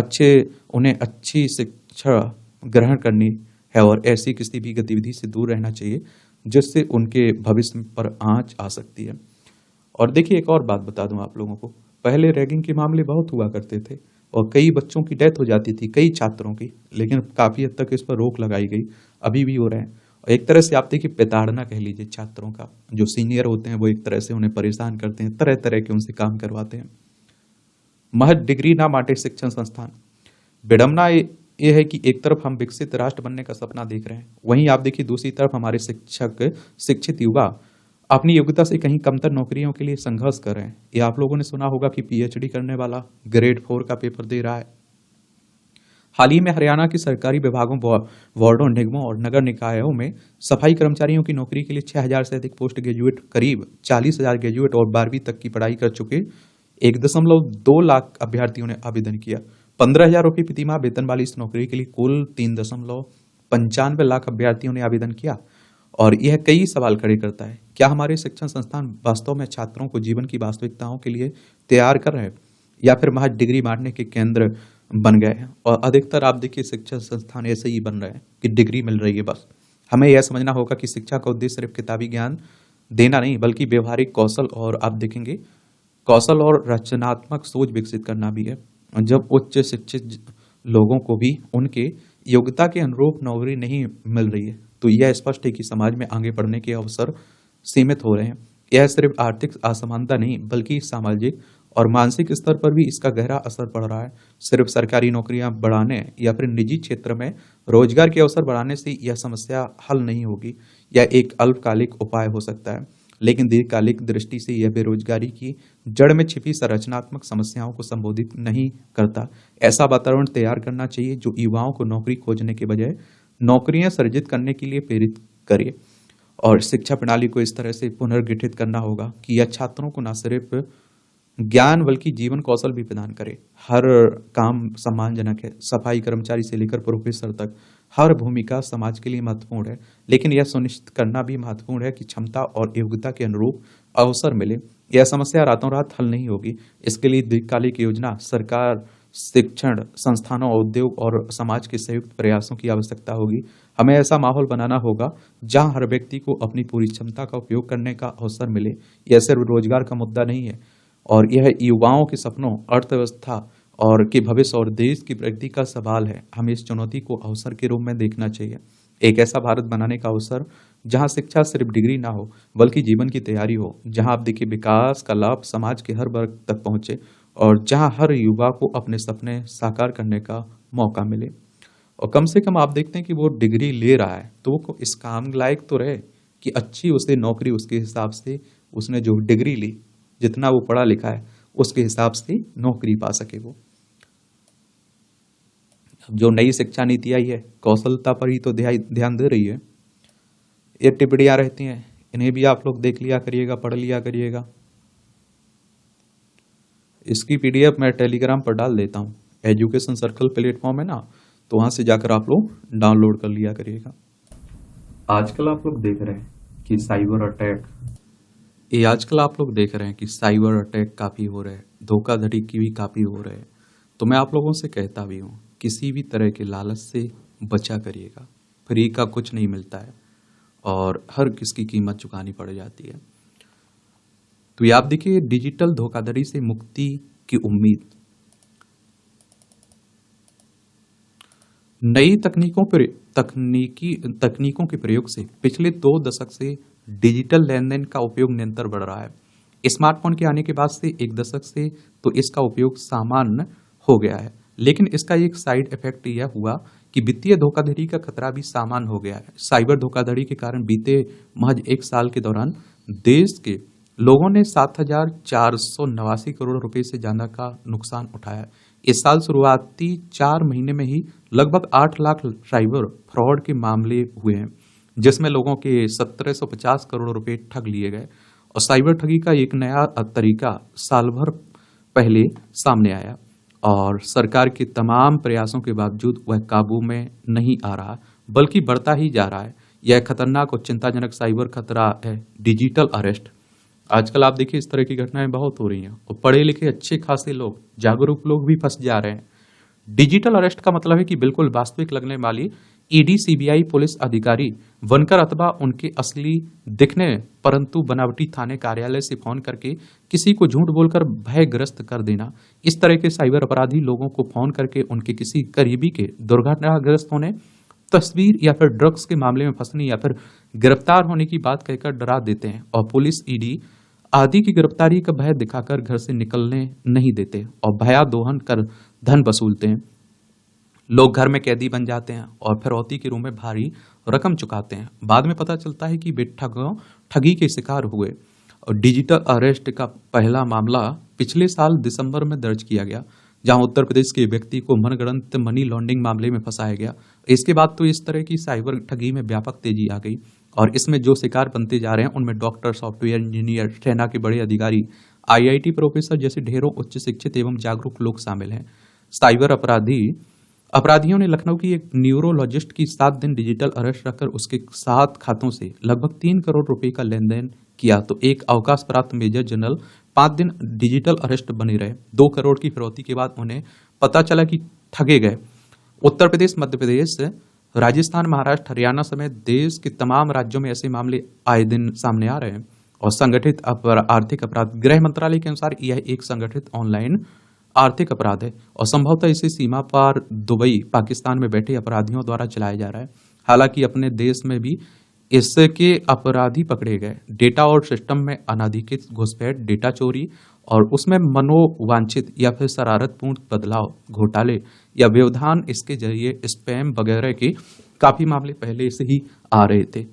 उन्हें अच्छी शिक्षा ग्रहण करनी है और ऐसी किसी भी गतिविधि से दूर रहना चाहिए जिससे उनके भविष्य पर आंच आ सकती है। और देखिए, एक और बात बता दूं आप लोगों को, पहले रैगिंग के मामले बहुत हुआ करते थे और कई बच्चों की डेथ हो जाती थी, कई छात्रों की, लेकिन काफी हद तक इस पर रोक लगाई गई। अभी भी हो रहे हैं। एक तरह से आप देखिए प्रताड़ना कह लीजिए छात्रों का, जो सीनियर होते हैं वो एक तरह से उन्हें परेशान करते हैं, तरह तरह के उनसे काम करवाते हैं। महज डिग्री ना बांटे शिक्षण संस्थान। विडम्बना ये है कि एक तरफ हम विकसित राष्ट्र बनने का सपना देख रहे हैं, वहीं आप देखिए दूसरी तरफ हमारे शिक्षित युवा अपनी योग्यता से कहीं कमतर नौकरियों के लिए संघर्ष कर रहे हैं। ये आप लोगों ने सुना होगा कि PhD करने वाला ग्रेड 4 का पेपर दे रहा है। हाल ही में हरियाणा के सरकारी विभागों, वार्डों, निगमों और नगर निकायों में सफाई कर्मचारियों की नौकरी के लिए 6,000 से अधिक पोस्ट ग्रेजुएट, करीब 40,000 ग्रेजुएट और 12वीं तक की पढ़ाई कर चुके 1.2 लाख अभ्यर्थियों ने आवेदन किया। 15,000 रुपये प्रतिमाह वेतन वाली इस नौकरी के लिए कुल 3.95 लाख अभ्यर्थियों ने आवेदन किया। और यह कई सवाल खड़े करता है, क्या हमारे शिक्षण संस्थान वास्तव में छात्रों को जीवन की वास्तविकताओं के लिए तैयार कर रहे हैं या फिर महज डिग्री बांटने के केंद्र बन गए हैं? और अधिकतर आप देखिए शिक्षण संस्थान ऐसे ही बन रहे हैं कि डिग्री मिल रही है बस। हमें यह समझना होगा कि शिक्षा का उद्देश्य सिर्फ किताबी ज्ञान देना नहीं, बल्कि व्यवहारिक कौशल और आप देखेंगे कौशल और रचनात्मक सोच विकसित करना भी है। जब उच्च शिक्षित लोगों को भी उनके योग्यता के अनुरूप नौकरी नहीं मिल रही है, तो यह स्पष्ट है कि समाज में आगे बढ़ने के अवसर सीमित हो रहे हैं। यह सिर्फ आर्थिक असमानता नहीं, बल्कि सामाजिक और मानसिक स्तर पर भी इसका गहरा असर पड़ रहा है। सिर्फ सरकारी नौकरियां बढ़ाने या फिर निजी क्षेत्र में रोजगार के अवसर बढ़ाने से यह समस्या हल नहीं होगी। यह एक अल्पकालिक उपाय हो सकता है, लेकिन दीर्घकालिक दृष्टि से यह बेरोजगारी की जड़ में छिपी संरचनात्मक समस्याओं को संबोधित नहीं करता। ऐसा वातावरण तैयार करना चाहिए जो युवाओं को नौकरी खोजने के बजाय नौकरियां सृजित करने के लिए प्रेरित करे। और शिक्षा प्रणाली को इस तरह से पुनर्गठित करना होगा कि यह छात्रों को न सिर्फ ज्ञान बल्कि जीवन कौशल भी प्रदान करे। हर काम सम्मानजनक है, सफाई कर्मचारी से लेकर प्रोफेसर तक हर भूमिका समाज के लिए महत्वपूर्ण है, लेकिन यह सुनिश्चित करना भी महत्वपूर्ण है कि क्षमता और योग्यता के अनुरूप अवसर मिले। यह समस्या रातों रात हल नहीं होगी। इसके लिए दीर्घकालिक योजना, सरकार शिक्षण संस्थानों, उद्योग और समाज के संयुक्त प्रयासों की आवश्यकता होगी। हमें ऐसा माहौल बनाना होगा जहां हर व्यक्ति को अपनी पूरी क्षमता का उपयोग करने का अवसर मिले। यह सिर्फ रोजगार का मुद्दा नहीं है, और यह युवाओं के सपनों, अर्थव्यवस्था और के भविष्य और देश की प्रगति का सवाल है। हमें इस चुनौती को अवसर के रूप में देखना चाहिए, एक ऐसा भारत बनाने का अवसर जहां शिक्षा सिर्फ डिग्री ना हो बल्कि जीवन की तैयारी हो, जहां आप देखिए विकास का लाभ समाज के हर वर्ग तक पहुंचे, और जहां हर युवा को अपने सपने साकार करने का मौका मिले। और कम से कम आप देखते हैं कि वो डिग्री ले रहा है तो वो इस काम लायक तो रहे कि अच्छी उसे नौकरी उसके हिसाब से, उसने जो डिग्री ली, जितना वो पढ़ा लिखा है उसके हिसाब से नौकरी पा सके वो। जो नई शिक्षा नीति आई है कौशलता पर ही तो ध्यान दे रही है। ये टिप्पणियां रहती हैं, इन्हें भी आप लोग देख लिया करिएगा, पढ़ लिया करिएगा। इसकी पीडीएफ मैं टेलीग्राम पर डाल देता हूँ, एजुकेशन सर्कल प्लेटफॉर्म है ना, तो वहां से जाकर आप लोग डाउनलोड कर लिया करिएगा। आजकल आप लोग देख रहे हैं कि साइबर अटैक, ये आजकल आप लोग देख रहे हैं कि साइबर अटैक काफी हो रहे हैं, धोखाधड़ी की भी काफी हो रहे हैं। तो मैं आप लोगों से कहता भी हूँ, किसी भी तरह के लालच से बचा करिएगा। फ्री का कुछ नहीं मिलता है और हर किसकी कीमत चुकानी पड़ जाती है। तो ये आप देखिए, डिजिटल धोखाधड़ी से मुक्ति की उम्मीद। नई तकनीकों के प्रयोग से पिछले 2 दशक से डिजिटल लेन देन का उपयोग निरंतर बढ़ रहा है। स्मार्टफोन के आने के बाद से 1 दशक से तो इसका उपयोग सामान्य हो गया है, लेकिन इसका एक साइड इफेक्ट यह हुआ कि वित्तीय धोखाधड़ी का खतरा भी सामान्य हो गया है। साइबर धोखाधड़ी के कारण बीते महज 1 साल के दौरान देश के लोगों ने 7,489 करोड़ रुपए से ज्यादा का नुकसान उठाया। इस साल शुरुआती 4 महीने में ही लगभग 8 लाख साइबर फ्रॉड के मामले हुए हैं, जिसमें लोगों के 1750 करोड़ रुपए ठग लिए गए। और साइबर ठगी का एक नया तरीका साल भर पहले सामने आया, और सरकार के तमाम प्रयासों के बावजूद वह काबू में नहीं आ रहा, बल्कि बढ़ता ही जा रहा है। यह खतरनाक और चिंताजनक साइबर खतरा है डिजिटल अरेस्ट। आजकल आप देखिए, इस तरह की घटनाएं बहुत हो रही हैं, और पढ़े लिखे अच्छे खासे लोग, जागरूक लोग भी फंस जा रहे हैं। डिजिटल अरेस्ट का मतलब है कि बिल्कुल वास्तविक लगने वाली ईडी, सीबीआई पुलिस अधिकारी बनकर अथवा उनके असली दिखने परंतु बनावटी थाने कार्यालय से फोन करके किसी को झूठ बोलकर भयग्रस्त कर देना। इस तरह के साइबर अपराधी लोगों को फोन करके उनके किसी करीबी के दुर्घटनाग्रस्त होने, तस्वीर या फिर ड्रग्स के मामले में फंसने या फिर गिरफ्तार होने की बात कहकर डरा देते हैं, और पुलिस, ईडी आदि की गिरफ्तारी का भय दिखाकर घर से निकलने नहीं देते और भयादोहन कर धन वसूलते हैं। लोग घर में कैदी बन जाते हैं और फिरौती के रूप में भारी रकम चुकाते हैं। बाद में पता चलता है कि वे ठगी के शिकार हुए। और डिजिटल अरेस्ट का पहला मामला पिछले साल दिसंबर में दर्ज किया गया, जहां उत्तर प्रदेश के व्यक्ति को मनगढ़ंत मनी लॉन्ड्रिंग मामले में फंसाया गया। इसके बाद तो इस तरह की साइबर ठगी में व्यापक तेजी आ गई, और इसमें जो शिकार बनते जा रहे हैं उनमें डॉक्टर, सॉफ्टवेयर इंजीनियर, सेना के बड़े अधिकारी, आईआईटी प्रोफेसर जैसे ढेरों उच्च शिक्षित एवं जागरूक लोग शामिल हैं। साइबर अपराधियों ने लखनऊ की एक न्यूरोलॉजिस्ट की 7 दिन डिजिटल अरेस्ट रखकर उसके 7 खातों से लगभग 3 करोड़ रुपए का लेन देन किया। तो एक अवकाश प्राप्त मेजर जनरल 5 दिन डिजिटल अरेस्ट बने रहे। 2 करोड़ की फिरौती के बाद उन्हें पता चला कि ठगे गए। उत्तर प्रदेश, मध्य प्रदेश, राजस्थान, महाराष्ट्र, हरियाणा समेत देश के तमाम राज्यों में ऐसे मामले आए दिन सामने आ रहे हैं। और संगठित आर्थिक अपराध, गृह मंत्रालय के अनुसार यह एक संगठित ऑनलाइन आर्थिक अपराध है, और संभवतः इसे सीमा पार दुबई, पाकिस्तान में बैठे अपराधियों द्वारा चलाया जा रहा है। हालांकि अपने देश में भी इसके अपराधी पकड़े गए। डेटा और सिस्टम में अनाधिकृत घुसपैठ, डेटा चोरी और उसमें मनोवांछित या फिर शरारतपूर्ण बदलाव, घोटाले या व्यवधान, इसके जरिए स्पैम वगैरह के काफी मामले पहले से ही आ रहे थे।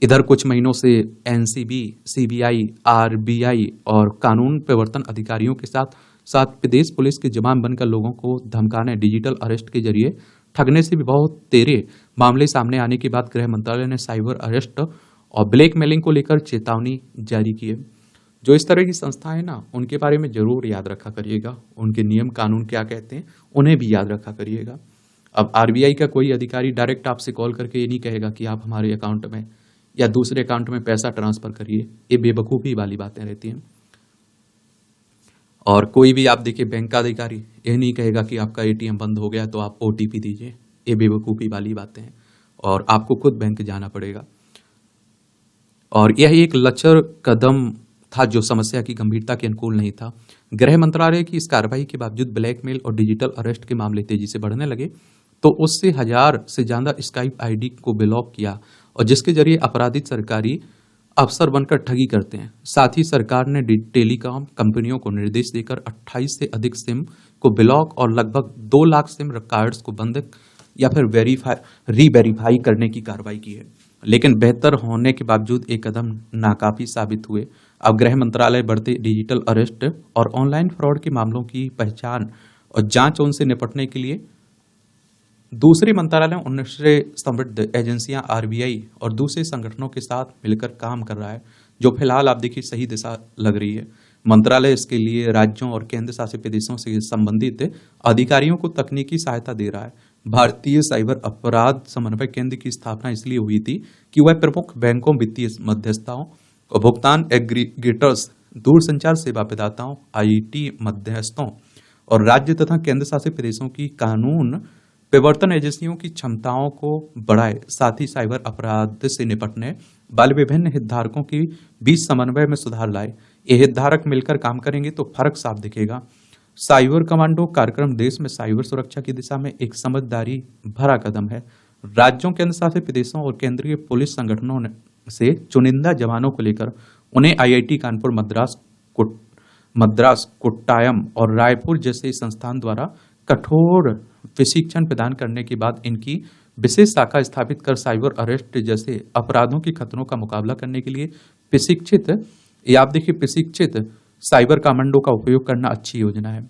इधर कुछ महीनों से एनसीबी, सीबीआई, आरबीआई और कानून प्रवर्तन अधिकारियों के साथ साथ प्रदेश पुलिस के जवान बनकर लोगों को धमकाने, डिजिटल अरेस्ट के जरिए ठगने से भी बहुत तेरे मामले सामने आने के बाद गृह मंत्रालय ने साइबर अरेस्ट और ब्लैकमेलिंग को लेकर चेतावनी जारी की है। जो इस तरह की संस्थाएं हैं ना, उनके बारे में जरूर याद रखा करिएगा, उनके नियम कानून क्या कहते हैं उन्हें भी याद रखा करिएगा। अब आरबीआई का कोई अधिकारी डायरेक्ट आपसे कॉल करके ये नहीं कहेगा कि आप हमारे अकाउंट में या दूसरे अकाउंट में पैसा ट्रांसफर करिए, ये बेवकूफ़ी वाली बातें रहती हैं। और कोई भी आप देखिए बैंक का अधिकारी ये नहीं कहेगा कि आपका एटीएम बंद हो गया तो आप ओटीपी दीजिए। ये बेवकूफ़ी वाली बातें हैं और आपको खुद बैंक जाना पड़ेगा। और यह एक लचर कदम था जो समस्या की गंभीरता के अनुकूल नहीं था। गृह मंत्रालय की इस कार्रवाई के बावजूद ब्लैकमेल और डिजिटल अरेस्ट के मामले तेजी से बढ़ने लगे, तो उससे 1000 से ज्यादा स्काइप आईडी को ब्लॉक किया और जिसके जरिए अपराधी सरकारी अफसर बनकर ठगी करते हैं। साथ ही सरकार ने टेलीकॉम कंपनियों को निर्देश देकर 28 से अधिक सिम को ब्लॉक और लगभग 2 लाख सिम कार्ड्स को बंद या फिर री-वेरीफाई करने की कार्रवाई की है। लेकिन बेहतर होने के बावजूद एक कदम नाकाफी साबित हुए। अब गृह मंत्रालय बढ़ते डिजिटल अरेस्ट और ऑनलाइन फ्रॉड के मामलों की पहचान और जांच उनसे निपटने के लिए दूसरे मंत्रालयों उनसे संबद्ध एजेंसियां आरबीआई और दूसरे संगठनों के साथ मिलकर काम कर रहा है, जो फिलहाल आप देखिए सही दिशा लग रही है। मंत्रालय इसके लिए राज्यों और केंद्र शासित प्रदेशों से संबंधित अधिकारियों को तकनीकी सहायता दे रहा है। भारतीय साइबर अपराध समन्वय केंद्र की स्थापना इसलिए हुई थी कि वह प्रमुख बैंकों, वित्तीय मध्यस्थताओं और भुगतान एग्रीगेटर्स, दूरसंचार सेवा प्रदाताओं, आईटी मध्यस्थों और राज्य तथा केंद्र शासित प्रदेशों की कानून प्रवर्तन एजेंसियों की क्षमताओं को बढ़ाए, साथ ही साइबर अपराध से निपटने वाले विभिन्न हितधारकों के बीच समन्वय में सुधार लाए। ये हितधारक मिलकर काम करेंगे तो फर्क साफ दिखेगा। साइबर कमांडो कार्यक्रम देश में साइबर सुरक्षा की दिशा में एक समझदारी भरा कदम है। राज्यों, केंद्र शासित प्रदेशों और केंद्रीय पुलिस संगठनों से चुनिंदा जवानों को लेकर उन्हें आईआईटी कानपुर, मद्रास, कोट्टायम और रायपुर जैसे संस्थान द्वारा कठोर प्रशिक्षण प्रदान करने के बाद इनकी विशेष शाखा स्थापित कर साइबर अरेस्ट जैसे अपराधों के खतरों का मुकाबला करने के लिए प्रशिक्षित साइबर कमांडो का उपयोग करना अच्छी योजना है।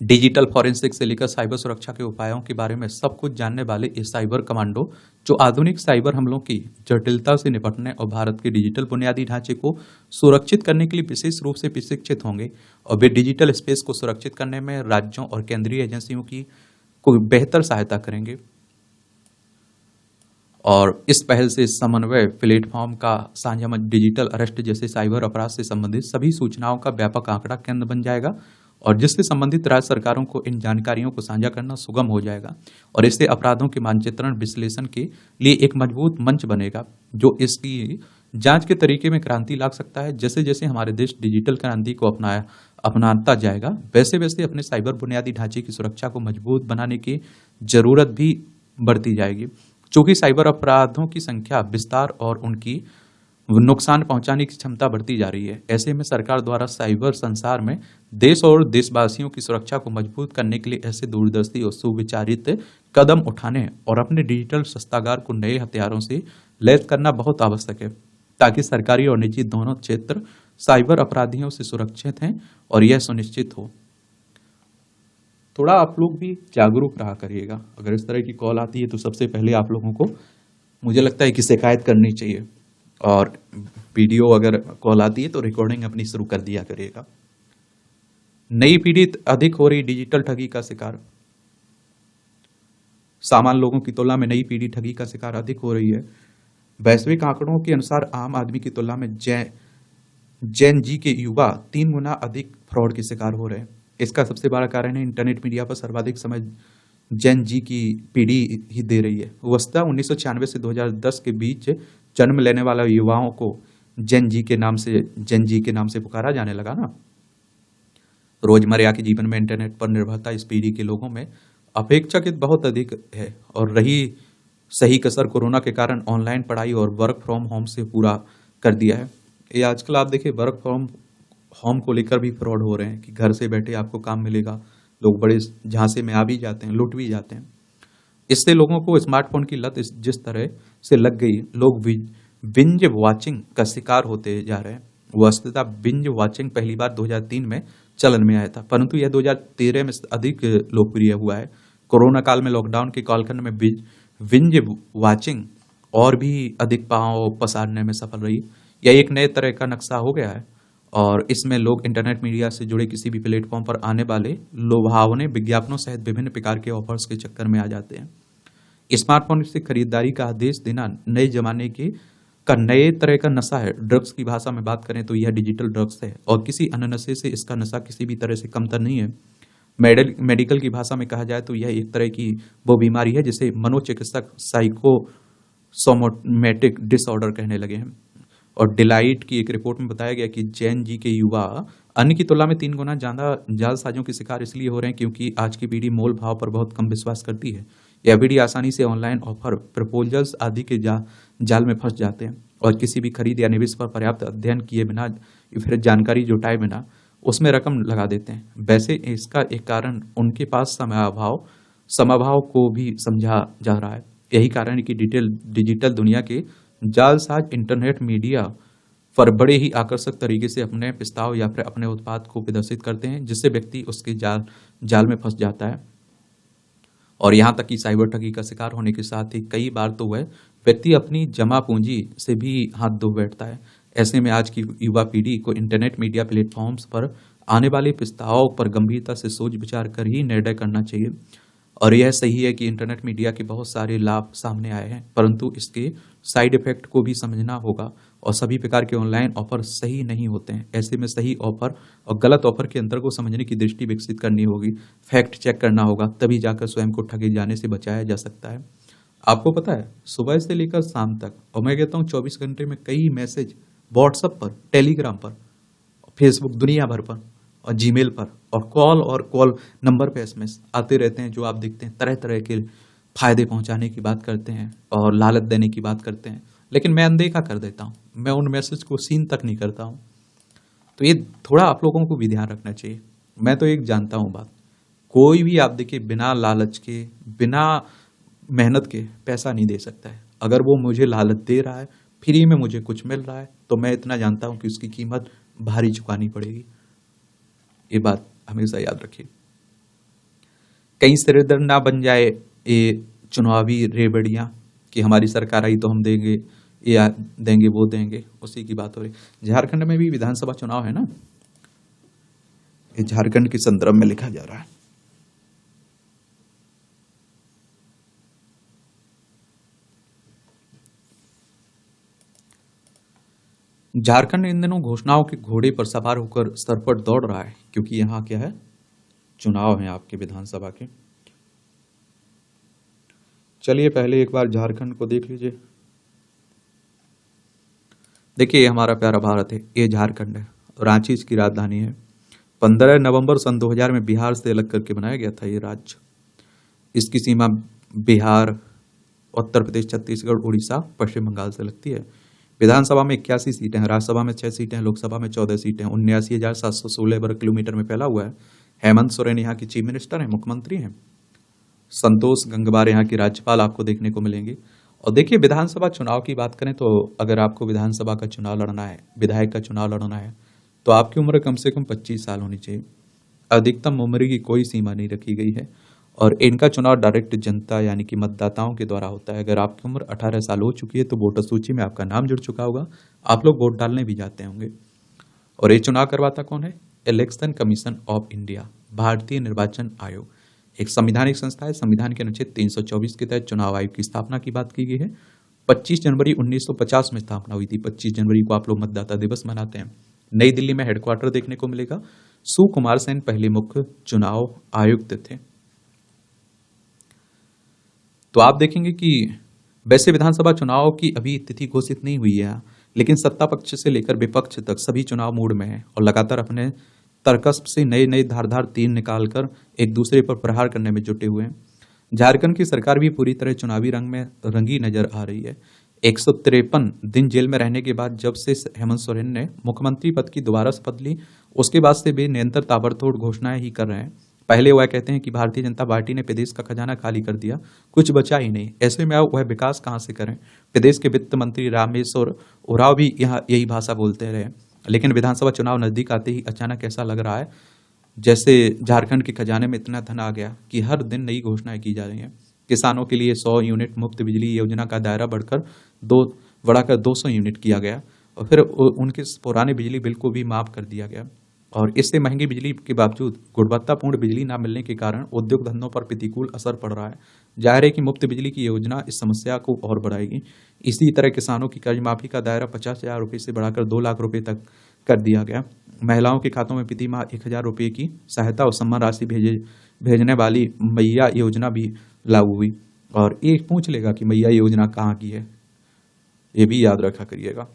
डिजिटल फॉरेंसिक से लेकर साइबर सुरक्षा के उपायों के बारे में सब कुछ जानने वाले ये साइबर कमांडो जो आधुनिक साइबर हमलों की जटिलता से निपटने और भारत के डिजिटल बुनियादी ढांचे को सुरक्षित करने के लिए विशेष रूप से प्रशिक्षित होंगे और वे डिजिटल स्पेस को सुरक्षित करने में राज्यों और केंद्रीय एजेंसियों की को बेहतर सहायता करेंगे। और इस पहल से समन्वय प्लेटफॉर्म का साझा डिजिटल अरेस्ट जैसे साइबर अपराध से संबंधित सभी सूचनाओं का व्यापक आंकड़ा केंद्र बन जाएगा और जिससे संबंधित राज्य सरकारों को इन जानकारियों को साझा करना सुगम हो जाएगा और इससे अपराधों के मानचित्रण विश्लेषण के लिए एक मजबूत मंच बनेगा जो इसकी जांच के तरीके में क्रांति ला सकता है। जैसे जैसे हमारे देश डिजिटल क्रांति को अपनाता जाएगा वैसे वैसे अपने साइबर बुनियादी ढांचे की सुरक्षा को मजबूत बनाने की जरूरत भी बढ़ती जाएगी। चूंकि साइबर अपराधों की संख्या, विस्तार और उनकी नुकसान पहुंचाने की क्षमता बढ़ती जा रही है, ऐसे में सरकार द्वारा साइबर संसार में देश और देशवासियों की सुरक्षा को मजबूत करने के लिए ऐसे दूरदर्शी और सुविचारित कदम उठाने और अपने डिजिटल शस्त्रागार को नए हथियारों से लैस करना बहुत आवश्यक है ताकि सरकारी और निजी दोनों क्षेत्र साइबर अपराधियों से सुरक्षित हैं और यह सुनिश्चित हो। थोड़ा आप लोग भी जागरूक रहा करिएगा। अगर इस तरह की कॉल आती है तो सबसे पहले आप लोगों को मुझे लगता है कि शिकायत करनी चाहिए और वीडियो अगर कॉल आती है तो रिकॉर्डिंग अपनी शुरू कर दिया करिएगा। नई पीढ़ी अधिक हो रही डिजिटल ठगी का शिकार। सामान्य लोगों की तुलना में नई पीढ़ी ठगी का शिकार अधिक हो रही है। वैश्विक आंकड़ों के अनुसार आम आदमी की तुलना में जेन जी के युवा 3 गुना अधिक फ्रॉड के शिकार हो रहे हैं। इसका सबसे बड़ा कारण है इंटरनेट मीडिया पर सर्वाधिक समय जेन जी की पीढ़ी ही दे रही है। वस्तुतः 1996 से 2010 के बीच जन्म लेने वाले युवाओं को जेन जी के नाम से पुकारा जाने लगा ना। रोजमर्रा के जीवन में इंटरनेट पर निर्भरता इस पीढ़ी के लोगों में अपेक्षाकृत बहुत अधिक है और रही सही कसर कोरोना के कारण ऑनलाइन पढ़ाई और वर्क फ्रॉम होम से पूरा कर दिया है। ये आजकल आप देखिए वर्क फ्रॉम होम को लेकर भी फ्रॉड हो रहे हैं कि घर से बैठे आपको काम मिलेगा। लोग बड़े झांसे में आ भी जाते हैं, लुट भी जाते हैं। इससे लोगों को स्मार्टफोन की लत जिस तरह से लग गई, लोग बिंज वॉचिंग का शिकार होते जा रहे हैं। वस्तुतः बिंज वॉचिंग पहली बार 2003 में चलन में आया था, परंतु यह 2013 में अधिक लोकप्रिय हुआ है। कोरोना काल में लॉकडाउन के कालखंड में बिंज वॉचिंग और भी अधिक पांव पसारने में सफल रही। यह एक नए तरह का नक्शा हो गया है और इसमें लोग इंटरनेट मीडिया से जुड़े किसी भी प्लेटफॉर्म पर आने वाले लुभावने विज्ञापनों सहित विभिन्न प्रकार के ऑफर्स के चक्कर में आ जाते हैं। स्मार्टफोन से खरीदारी का आदेश देना नए जमाने के का नए तरह का नशा है। ड्रग्स की भाषा में बात करें तो यह डिजिटल ड्रग्स है और किसी अन्य नशे से इसका नशा किसी भी तरह से कमतर नहीं है। मेडिकल की भाषा में कहा जाए तो यह एक तरह की वो बीमारी है जिसे मनोचिकित्सक साइकोसोमेटिक डिसऑर्डर कहने लगे हैं। और डिलाइट की एक रिपोर्ट में बताया गया कि जैन जी के युवा अन्य की तुलना में 3 गुना ज्यादा जालसाजों के शिकार इसलिए हो रहे हैं क्योंकि आज की पीढ़ी मोल भाव पर बहुत कम विश्वास करती है। यह पीढ़ी आसानी से ऑनलाइन ऑफर, प्रपोजल्स आदि के जाल में फंस जाते हैं और किसी भी खरीद या निवेश पर पर्याप्त अध्ययन किए बिना, फिर जानकारी जुटाए बिना उसमें रकम लगा देते हैं। वैसे इसका एक कारण उनके पास समभाव को भी समझा जा रहा है। यही कारण है कि डिजिटल दुनिया के जालसाज इंटरनेट मीडिया पर बड़े ही आकर्षक तरीके से अपने प्रस्ताव या फिर अपने उत्पाद को प्रदर्शित करते हैं, जिससे व्यक्ति उसके जाल में फंस जाता है और यहाँ तक कि साइबर ठगी का शिकार होने के साथ ही कई बार तो वह व्यक्ति अपनी जमा पूंजी से भी हाथ धो बैठता है। ऐसे में आज की युवा पीढ़ी को इंटरनेट मीडिया प्लेटफॉर्म्स पर आने वाले प्रस्तावों पर गंभीरता से सोच विचार कर ही निर्णय करना चाहिए। और यह सही है कि इंटरनेट मीडिया के बहुत सारे लाभ सामने आए हैं, परंतु इसके साइड इफेक्ट को भी समझना होगा और सभी प्रकार के ऑनलाइन ऑफर सही नहीं होते हैं। ऐसे में सही ऑफर और गलत ऑफर के अंतर को समझने की दृष्टि विकसित करनी होगी, फैक्ट चेक करना होगा, तभी जाकर स्वयं को ठगे जाने से बचाया जा सकता है। आपको पता है सुबह से लेकर शाम तक, और मैं कहता हूँ 24 घंटे में कई मैसेज व्हाट्सएप पर, टेलीग्राम पर, फेसबुक, दुनिया भर पर और जीमेल पर और कॉल नंबर पे एसएमएस आते रहते हैं, जो आप देखते हैं तरह तरह के फायदे पहुंचाने की बात करते हैं और लालच देने की बात करते हैं, लेकिन मैं अनदेखा कर देता हूं, मैं उन मैसेज को सीन तक नहीं करता हूं। तो ये थोड़ा आप लोगों को भी ध्यान रखना चाहिए। मैं तो एक जानता हूं बात, कोई भी आप देखिए बिना लालच के, बिना मेहनत के पैसा नहीं दे सकता है। अगर वो मुझे लालच दे रहा है, फ्री में मुझे कुछ मिल रहा है, तो मैं इतना जानता हूं कि उसकी कीमत भारी चुकानी पड़ेगी। ये बात हमेशा याद रखिए। कहीं सिरदर्द ना बन जाए ये चुनावी रेबड़ियां कि हमारी सरकार आई तो हम देंगे, ये देंगे, वो देंगे, उसी की बात हो रही। झारखंड में भी विधानसभा चुनाव है ना, ये झारखंड के संदर्भ में लिखा जा रहा है। झारखंड इन दिनों घोषणाओं के घोड़े पर सवार होकर सरपट दौड़ रहा है, क्योंकि यहाँ क्या है, चुनाव है आपके विधानसभा के। चलिए पहले एक बार झारखंड को देख लीजिए। देखिए ये हमारा प्यारा भारत है, ये झारखंड है, रांची इसकी राजधानी है। 15 नवंबर सन 2000 में बिहार से अलग करके बनाया गया था ये राज्य। इसकी सीमा बिहार, उत्तर प्रदेश, छत्तीसगढ़, उड़ीसा, पश्चिम बंगाल से लगती है। विधानसभा में 81 सीटें हैं, राज्यसभा में 6 सीटें हैं, लोकसभा में 14 सीटें हैं। 79,716 वर्ग किलोमीटर में फैला हुआ है। हेमंत सोरेन यहाँ की चीफ मिनिस्टर हैं, मुख्यमंत्री हैं। संतोष गंगवार यहाँ की राज्यपाल आपको देखने को मिलेंगे। और देखिए विधानसभा चुनाव की बात करें तो अगर आपको विधानसभा का चुनाव लड़ना है, विधायक का चुनाव लड़ना है, तो आपकी उम्र कम से कम 25 साल होनी चाहिए। अधिकतम उम्र की कोई सीमा नहीं रखी गई है और इनका चुनाव डायरेक्ट जनता यानी कि मतदाताओं के द्वारा होता है। अगर आपकी उम्र 18 साल हो चुकी है तो वोटर सूची में आपका नाम जुड़ चुका होगा, आप लोग वोट डालने भी जाते होंगे। और ये चुनाव करवाता कौन है? इलेक्शन कमीशन ऑफ इंडिया, भारतीय निर्वाचन आयोग, एक संवैधानिक संस्था है। संविधान के अनुच्छेद 324 के तहत चुनाव आयोग की स्थापना की बात की गई है। 25 जनवरी 1950 में स्थापना हुई थी। 25 जनवरी को आप लोग मतदाता दिवस मनाते हैं। नई दिल्ली में हेडक्वार्टर देखने को मिलेगा। सुकुमार सेन पहले मुख्य चुनाव आयुक्त थे। तो आप देखेंगे कि वैसे विधानसभा चुनाव की अभी तिथि घोषित नहीं हुई है, लेकिन सत्ता पक्ष से लेकर विपक्ष तक सभी चुनाव मूड में है और लगातार अपने तर्कस से नए नए धारदार तीर निकालकर एक दूसरे पर प्रहार करने में जुटे हुए हैं। झारखंड की सरकार भी पूरी तरह चुनावी रंग में रंगी नजर आ रही है। 153 दिन जेल में रहने के बाद जब से हेमंत सोरेन ने मुख्यमंत्री पद की दोबारा शपथ ली, उसके बाद से वे निरंतर ताबड़तोड़ घोषणाएं ही कर रहे हैं। पहले वह कहते हैं कि भारतीय जनता पार्टी ने प्रदेश का खजाना खाली कर दिया, कुछ बचा ही नहीं। ऐसे में वह विकास कहां से करें? प्रदेश के वित्त मंत्री रामेश्वर उरांव भी यहाँ यही भाषा बोलते रहे। लेकिन विधानसभा चुनाव नजदीक आते ही अचानक ऐसा लग रहा है जैसे झारखंड के खजाने में इतना धन आ गया कि हर दिन नई घोषणाएं की जा रही हैं। किसानों के लिए 100 यूनिट मुफ्त बिजली योजना का दायरा बढ़ाकर 200 यूनिट किया गया और फिर उनके पुराने बिजली बिल को भी माफ कर दिया गया। और इससे महंगी बिजली के बावजूद गुणवत्तापूर्ण बिजली न मिलने के कारण उद्योग धंधों पर प्रतिकूल असर पड़ रहा है। जाहिर है कि मुफ्त बिजली की योजना इस समस्या को और बढ़ाएगी। इसी तरह किसानों की कर्ज माफी का दायरा 50,000 रुपये से बढ़ाकर 2 लाख रुपये तक कर दिया गया। महिलाओं के खातों में प्रति माह 1,000 रुपये की सहायता और सम्मान राशि भेजने वाली मैया योजना भी लागू हुई। और एक पूछ लेगा कि मैया योजना कहाँ की है, ये भी याद रखा करिएगा।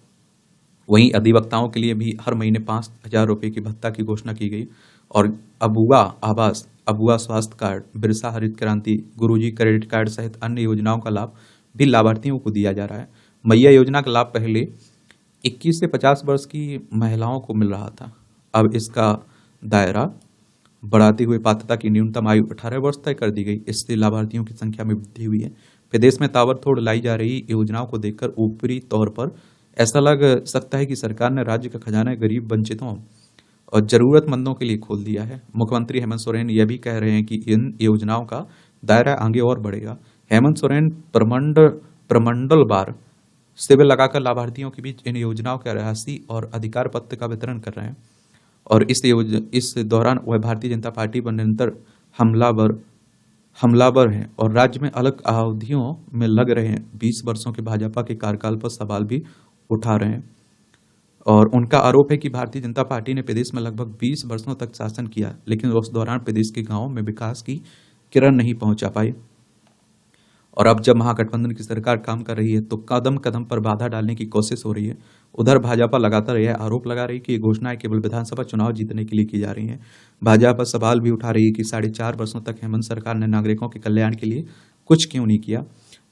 वहीं अधिवक्ताओं के लिए भी हर महीने 5,000 रुपये की भत्ता की घोषणा की गई। और अबुआ आवास, अबुआ स्वास्थ्य कार्ड, बिरसा हरित क्रांति, गुरुजी क्रेडिट कार्ड सहित अन्य योजनाओं का लाभ भी लाभार्थियों को दिया जा रहा है। मैया योजना का लाभ पहले 21 से 50 वर्ष की महिलाओं को मिल रहा था। अब इसका दायरा बढ़ाते हुए पात्रता की न्यूनतम आयु 18 वर्ष तय कर दी गई। इससे लाभार्थियों की संख्या में वृद्धि हुई है। प्रदेश में ताबड़तोड़ लाई जा रही योजनाओं को देखकर ऊपरी तौर पर ऐसा लग सकता है कि सरकार ने राज्य का खजाना गरीब, वंचितों और जरूरतमंदों के लिए खोल दिया है। मुख्यमंत्री हेमंत सोरेन यह भी कह रहे हैं कि इन योजनाओं का दायरा आगे और बढ़ेगा। हेमंत सोरेन प्रमंडलवार शिविर लगाकर लाभार्थियों के बीच इन योजनाओं के राशि और अधिकार पत्र का वितरण कर रहे हैं। और इस दौरान वह भारतीय जनता पार्टी पर निरंतर हमलावर हैं और राज्य में अलग अवधियों में लग रहे हैं 20 वर्षों के भाजपा के कार्यकाल पर सवाल भी उठा रहे हैं। और उनका आरोप है कि भारतीय जनता पार्टी ने प्रदेश में लगभग 20 वर्षों तक शासन किया, लेकिन उस दौरान प्रदेश के गांवों में विकास की किरण नहीं पहुंचा पाई। और अब जब महागठबंधन की सरकार काम कर रही है तो कदम कदम पर बाधा डालने की कोशिश हो रही है। उधर भाजपा लगातार यह आरोप लगा रही है कि ये घोषणाएं केवल विधानसभा चुनाव जीतने के लिए की जा रही हैं। भाजपा सवाल भी उठा रही है कि 4.5 वर्षों तक हेमंत सरकार ने नागरिकों के कल्याण के लिए कुछ क्यों नहीं किया।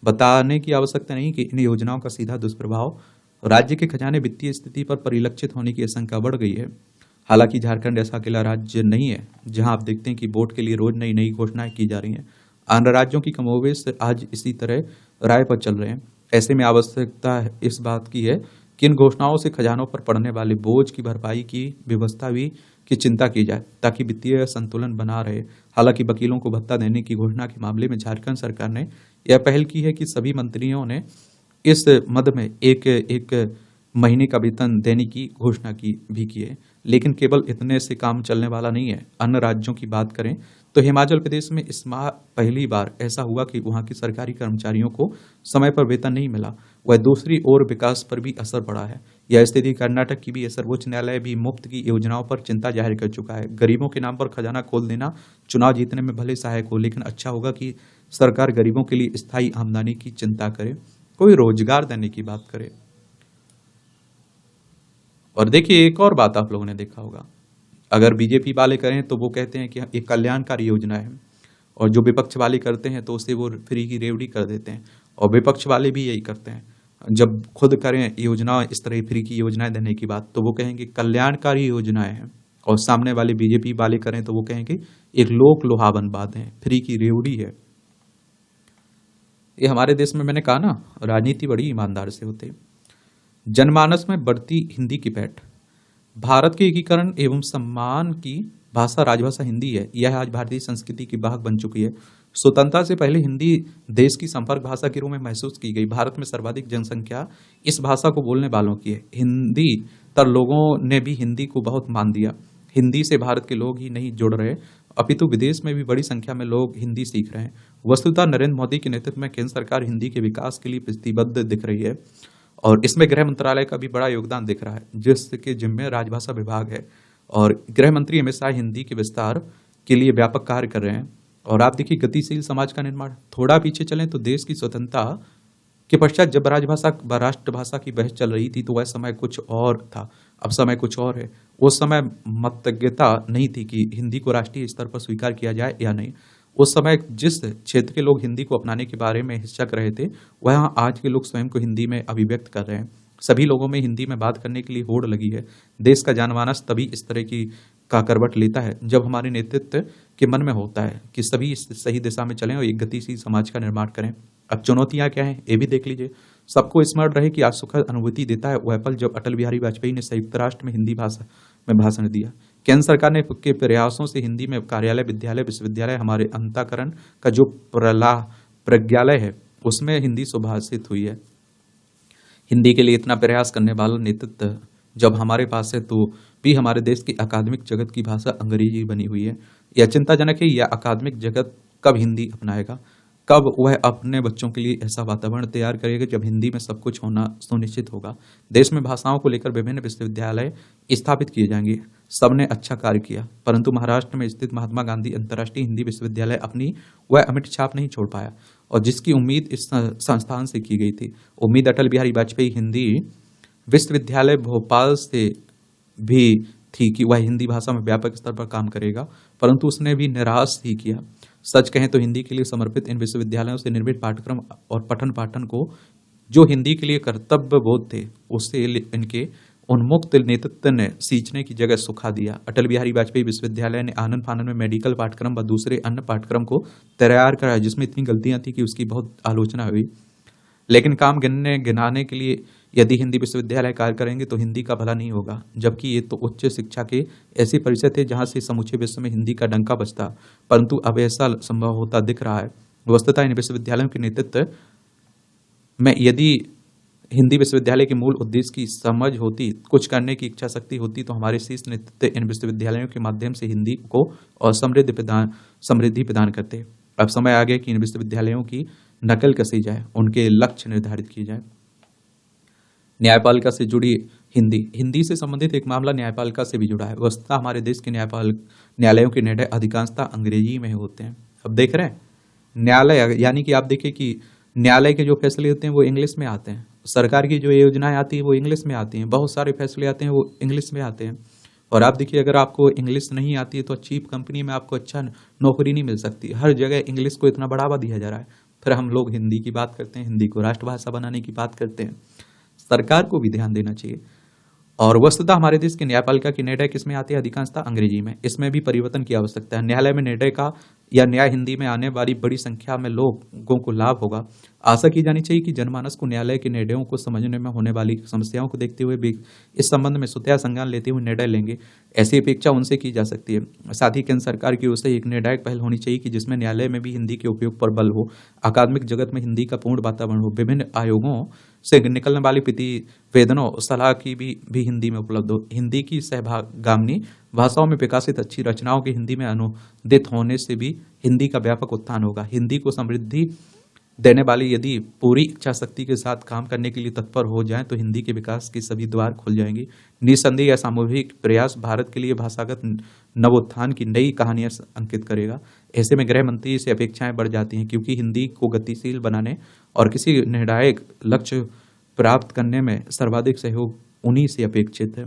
बताने की आवश्यकता नहीं कि इन योजनाओं का सीधा दुष्प्रभाव राज्य के खजाने वित्तीय स्थिति पर परिलक्षित होने की आशंका बढ़ गई है। हालांकि झारखंड ऐसा अकेला राज्य नहीं है जहां आप देखते हैं कि वोट के लिए रोज नई नई घोषणाएं की जा रही हैं। अन्य राज्यों की कमोवेश आज इसी तरह राय पर चल रहे हैं। ऐसे में आवश्यकता इस बात की है कि इन घोषणाओं से खजानों पर पड़ने वाले बोझ की भरपाई की व्यवस्था भी की चिंता की जाए ताकि वित्तीय संतुलन बना रहे। हालांकि वकीलों को भत्ता देने की घोषणा के मामले में झारखंड सरकार ने यह पहल की है कि सभी मंत्रियों ने इस मद में एक महीने का वेतन देने की घोषणा की है। लेकिन केवल इतने से काम चलने वाला नहीं है। अन्य राज्यों की बात करें तो हिमाचल प्रदेश में इस माह पहली बार ऐसा हुआ कि वहां के सरकारी कर्मचारियों को समय पर वेतन नहीं मिला। वह दूसरी ओर विकास पर भी असर पड़ा है। यह स्थिति कर्नाटक की भी है। सर्वोच्च न्यायालय भी मुफ्त की योजनाओं पर चिंता जाहिर कर चुका है। गरीबों के नाम पर खजाना खोल देना चुनाव जीतने में भले सहायक हो, लेकिन अच्छा होगा कि सरकार गरीबों के लिए स्थायी आमदनी की चिंता करे, कोई रोजगार देने की बात करे। और देखिए एक और बात आप लोगों ने देखा होगा, अगर बीजेपी वाले करें तो वो कहते हैं कि एक कल्याणकारी योजना है, और जो विपक्ष वाले करते हैं तो उसे वो फ्री की रेवड़ी कर देते हैं। और विपक्ष वाले भी यही करते हैं, जब खुद करें योजना इस तरह फ्री की योजनाएं देने की बात तो वो कहेंगे कल्याणकारी योजनाएं हैं, और सामने वाले बीजेपी वाले करें तो वो कहेंगे एक लोक लुभावन बात है, फ्री की रेवड़ी है। ये हमारे देश में मैंने कहा ना, राजनीति बड़ी ईमानदार से होते। जनमानस में बढ़ती हिंदी की पैठ। भारत के एकीकरण एवं सम्मान की भाषा राजभाषा हिंदी है। यह आज भारतीय संस्कृति की भाग बन चुकी है। स्वतंत्रता से पहले हिंदी देश की संपर्क भाषा के रूप में महसूस की गई। भारत में सर्वाधिक जनसंख्या इस भाषा को बोलने वालों की है। हिंदी तर लोगों ने भी हिंदी को बहुत मान दिया। हिंदी से भारत के लोग ही नहीं जुड़ रहे, अपितु विदेश में भी बड़ी संख्या में लोग हिंदी सीख रहे हैं। वस्तुतः नरेंद्र मोदी के नेतृत्व में केंद्र सरकार हिंदी के विकास के लिए प्रतिबद्ध दिख रही है, और इसमें गृह मंत्रालय का भी बड़ा योगदान दिख रहा है, जिसके जिम्मे राजभाषा विभाग है। और गृह मंत्री अमित शाह हिंदी के विस्तार के लिए व्यापक कार्य कर रहे हैं। और आप देखिए गतिशील समाज का निर्माण। थोड़ा पीछे चलें तो देश की स्वतंत्रता के पश्चात जब राजभाषा व राष्ट्रभाषा की बहस चल रही थी तो वह समय कुछ और था, अब समय कुछ और है। उस समय मतज्ञता नहीं थी कि हिंदी को राष्ट्रीय स्तर पर स्वीकार किया जाए या नहीं। उस समय जिस क्षेत्र के लोग हिंदी को अपनाने के बारे में हिचक रहे थे, वह आज के लोग स्वयं को हिंदी में अभिव्यक्त कर रहे हैं। सभी लोगों में हिंदी में बात करने के लिए होड़ लगी है। देश का जनमानस तभी इस तरह की का करवट लेता है जब हमारे नेतृत्व के मन में होता है कि सभी इस सही दिशा में चलें और एक गतिशील समाज का निर्माण करें। अब चुनौतियां क्या हैं ये भी देख लीजिए। सबको स्मरण रहे कि आज सुखद अनुभूति देता है वह पल जब अटल बिहारी वाजपेयी ने संयुक्त राष्ट्र में हिंदी भाषा में भाषण दिया। केंद्र सरकार ने के प्रयासों से हिंदी में कार्यालय, विद्यालय, विश्वविद्यालय, हमारे अंतःकरण का जो प्रज्ञालय है उसमें हिंदी सुभाषित हुई है। हिंदी के लिए इतना प्रयास करने वाला नेतृत्व जब हमारे पास है तो भी हमारे देश की अकादमिक जगत की भाषा अंग्रेजी बनी हुई है। यह चिंताजनक है। यह अकादमिक जगत कब हिंदी अपनाएगा, कब वह अपने बच्चों के लिए ऐसा वातावरण तैयार करेगा जब हिंदी में सब कुछ होना सुनिश्चित होगा। देश में भाषाओं को लेकर विभिन्न विश्वविद्यालय स्थापित किए जाएंगे। सबने अच्छा कार्य किया, परंतु महाराष्ट्र में स्थित महात्मा गांधी अंतर्राष्ट्रीय हिंदी विश्वविद्यालय अपनी वह अमिट छाप नहीं छोड़ पाया, और जिसकी उम्मीद इस संस्थान से की गई थी। उम्मीद अटल बिहारी वाजपेयी हिंदी विश्वविद्यालय भोपाल से भी थी कि वह हिंदी भाषा में व्यापक स्तर पर काम करेगा, परंतु उसने भी निराश ही किया। सच कहें तो हिंदी के लिए समर्पित इन विश्वविद्यालयों से निर्मित पाठ्यक्रम और पठन पाठन को जो हिंदी के लिए कर्तव्य बोध थे, उससे इनके उन्मुक्त नेतृत्व ने सींचने की जगह सुखा दिया। अटल बिहारी वाजपेयी विश्वविद्यालय ने आनन फानन में मेडिकल पाठ्यक्रम व दूसरे अन्य पाठ्यक्रम को तैयार कराया, जिसमें इतनी गलतियां थी कि उसकी बहुत आलोचना हुई। लेकिन काम गिनाने के लिए यदि हिंदी विश्वविद्यालय कार्य करेंगे तो हिंदी का भला नहीं होगा, जबकि ये तो उच्च शिक्षा के ऐसे परिसर थे जहां से समूचे विश्व में हिंदी का डंका बजता, परंतु अब ऐसा संभव होता दिख रहा है। वस्तुतः इन विश्वविद्यालयों के नेतृत्व में यदि हिंदी विश्वविद्यालय के मूल उद्देश्य की समझ होती, कुछ करने की इच्छा शक्ति होती, तो हमारे शीर्ष नेतृत्व इन विश्वविद्यालयों के माध्यम से हिंदी को और समृद्धि प्रदान करते। अब समय आ गया कि इन विश्वविद्यालयों की नकल कसी जाए, उनके लक्ष्य निर्धारित किए जाए। न्यायपालिका से जुड़ी हिंदी से संबंधित एक मामला न्यायपालिका से भी जुड़ा है। वस्तुतः हमारे देश के न्यायालयों के निर्णय अधिकांशतः अंग्रेजी में होते हैं। अब देख रहे हैं न्यायालय, यानी कि आप देखिए कि न्यायालय के जो फैसले होते हैं वो इंग्लिश में आते हैं, सरकार की जो योजनाएं आती है वो इंग्लिश में आती हैं, बहुत सारे फैसले आते हैं वो इंग्लिश में आते हैं। और आप देखिए अगर आपको इंग्लिश नहीं आती है तो चीप कंपनी में आपको अच्छा नौकरी नहीं मिल सकती। हर जगह इंग्लिश को इतना बढ़ावा दिया जा रहा है, फिर हम लोग हिंदी की बात करते हैं, हिंदी को राष्ट्रभाषा बनाने की बात करते हैं। सरकार को भी ध्यान देना चाहिए। और वस्तुतः हमारे देश की न्यायपालिका की निर्णय किसमें आते हैं? अधिकांशतः अंग्रेजी में। इसमें भी परिवर्तन की आवश्यकता है। न्यायालय में निर्णय का या न्याय हिंदी में आने वाली बड़ी संख्या में लोगों को लाभ होगा। आशा की जानी चाहिए कि जनमानस को न्यायालय के निर्णयों को समझने में होने वाली समस्याओं को देखते हुए भी इस संबंध में स्वतः संज्ञान लेते हुए निर्णय लेंगे, ऐसी अपेक्षा उनसे की जा सकती है। साथ ही केंद्र सरकार की ओर से एक निर्णायक पहल होनी चाहिए कि जिसमें न्यायालय में भी हिंदी के उपयोग पर बल हो, अकादमिक जगत में हिंदी का पूर्ण वातावरण हो, विभिन्न आयोगों से निकलने वाली प्रतिवेदनों सलाह की भी हिंदी में उपलब्ध हो। हिंदी की सहभागामी भाषाओं में विकासित अच्छी रचनाओं के हिंदी में अनुदित होने से भी हिंदी का व्यापक उत्थान होगा। हिंदी को समृद्धि देने वाली यदि पूरी इच्छा शक्ति के साथ काम करने के लिए तत्पर हो जाएं तो हिंदी के विकास के सभी द्वार खुल जाएंगे। निस्संदेह यह सामूहिक प्रयास भारत के लिए भाषागत नवोत्थान की नई कहानियां अंकित करेगा। ऐसे में गृह मंत्री से अपेक्षाएं बढ़ जाती हैं, क्योंकि हिंदी को गतिशील बनाने और किसी निर्णायक लक्ष्य प्राप्त करने में सर्वाधिक सहयोग उन्हीं से अपेक्षित है।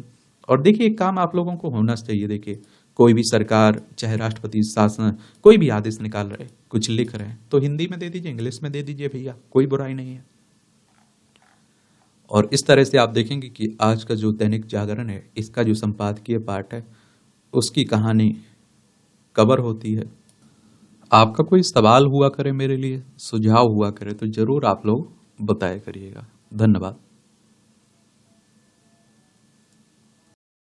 और देखिए एक काम आप लोगों को होना चाहिए, देखिए कोई भी सरकार चाहे राष्ट्रपति शासन कोई भी आदेश निकाल रहे, कुछ लिख रहे हैं तो हिंदी में दे दीजिए, इंग्लिश में दे दीजिए भैया, कोई बुराई नहीं है। और इस तरह से आप देखेंगे कि आज का जो दैनिक जागरण है, इसका जो संपादकीय पार्ट है, उसकी कहानी कवर होती है। आपका कोई सवाल हुआ करे मेरे लिए, सुझाव हुआ करे तो जरूर आप लोग बताया करिएगा। धन्यवाद।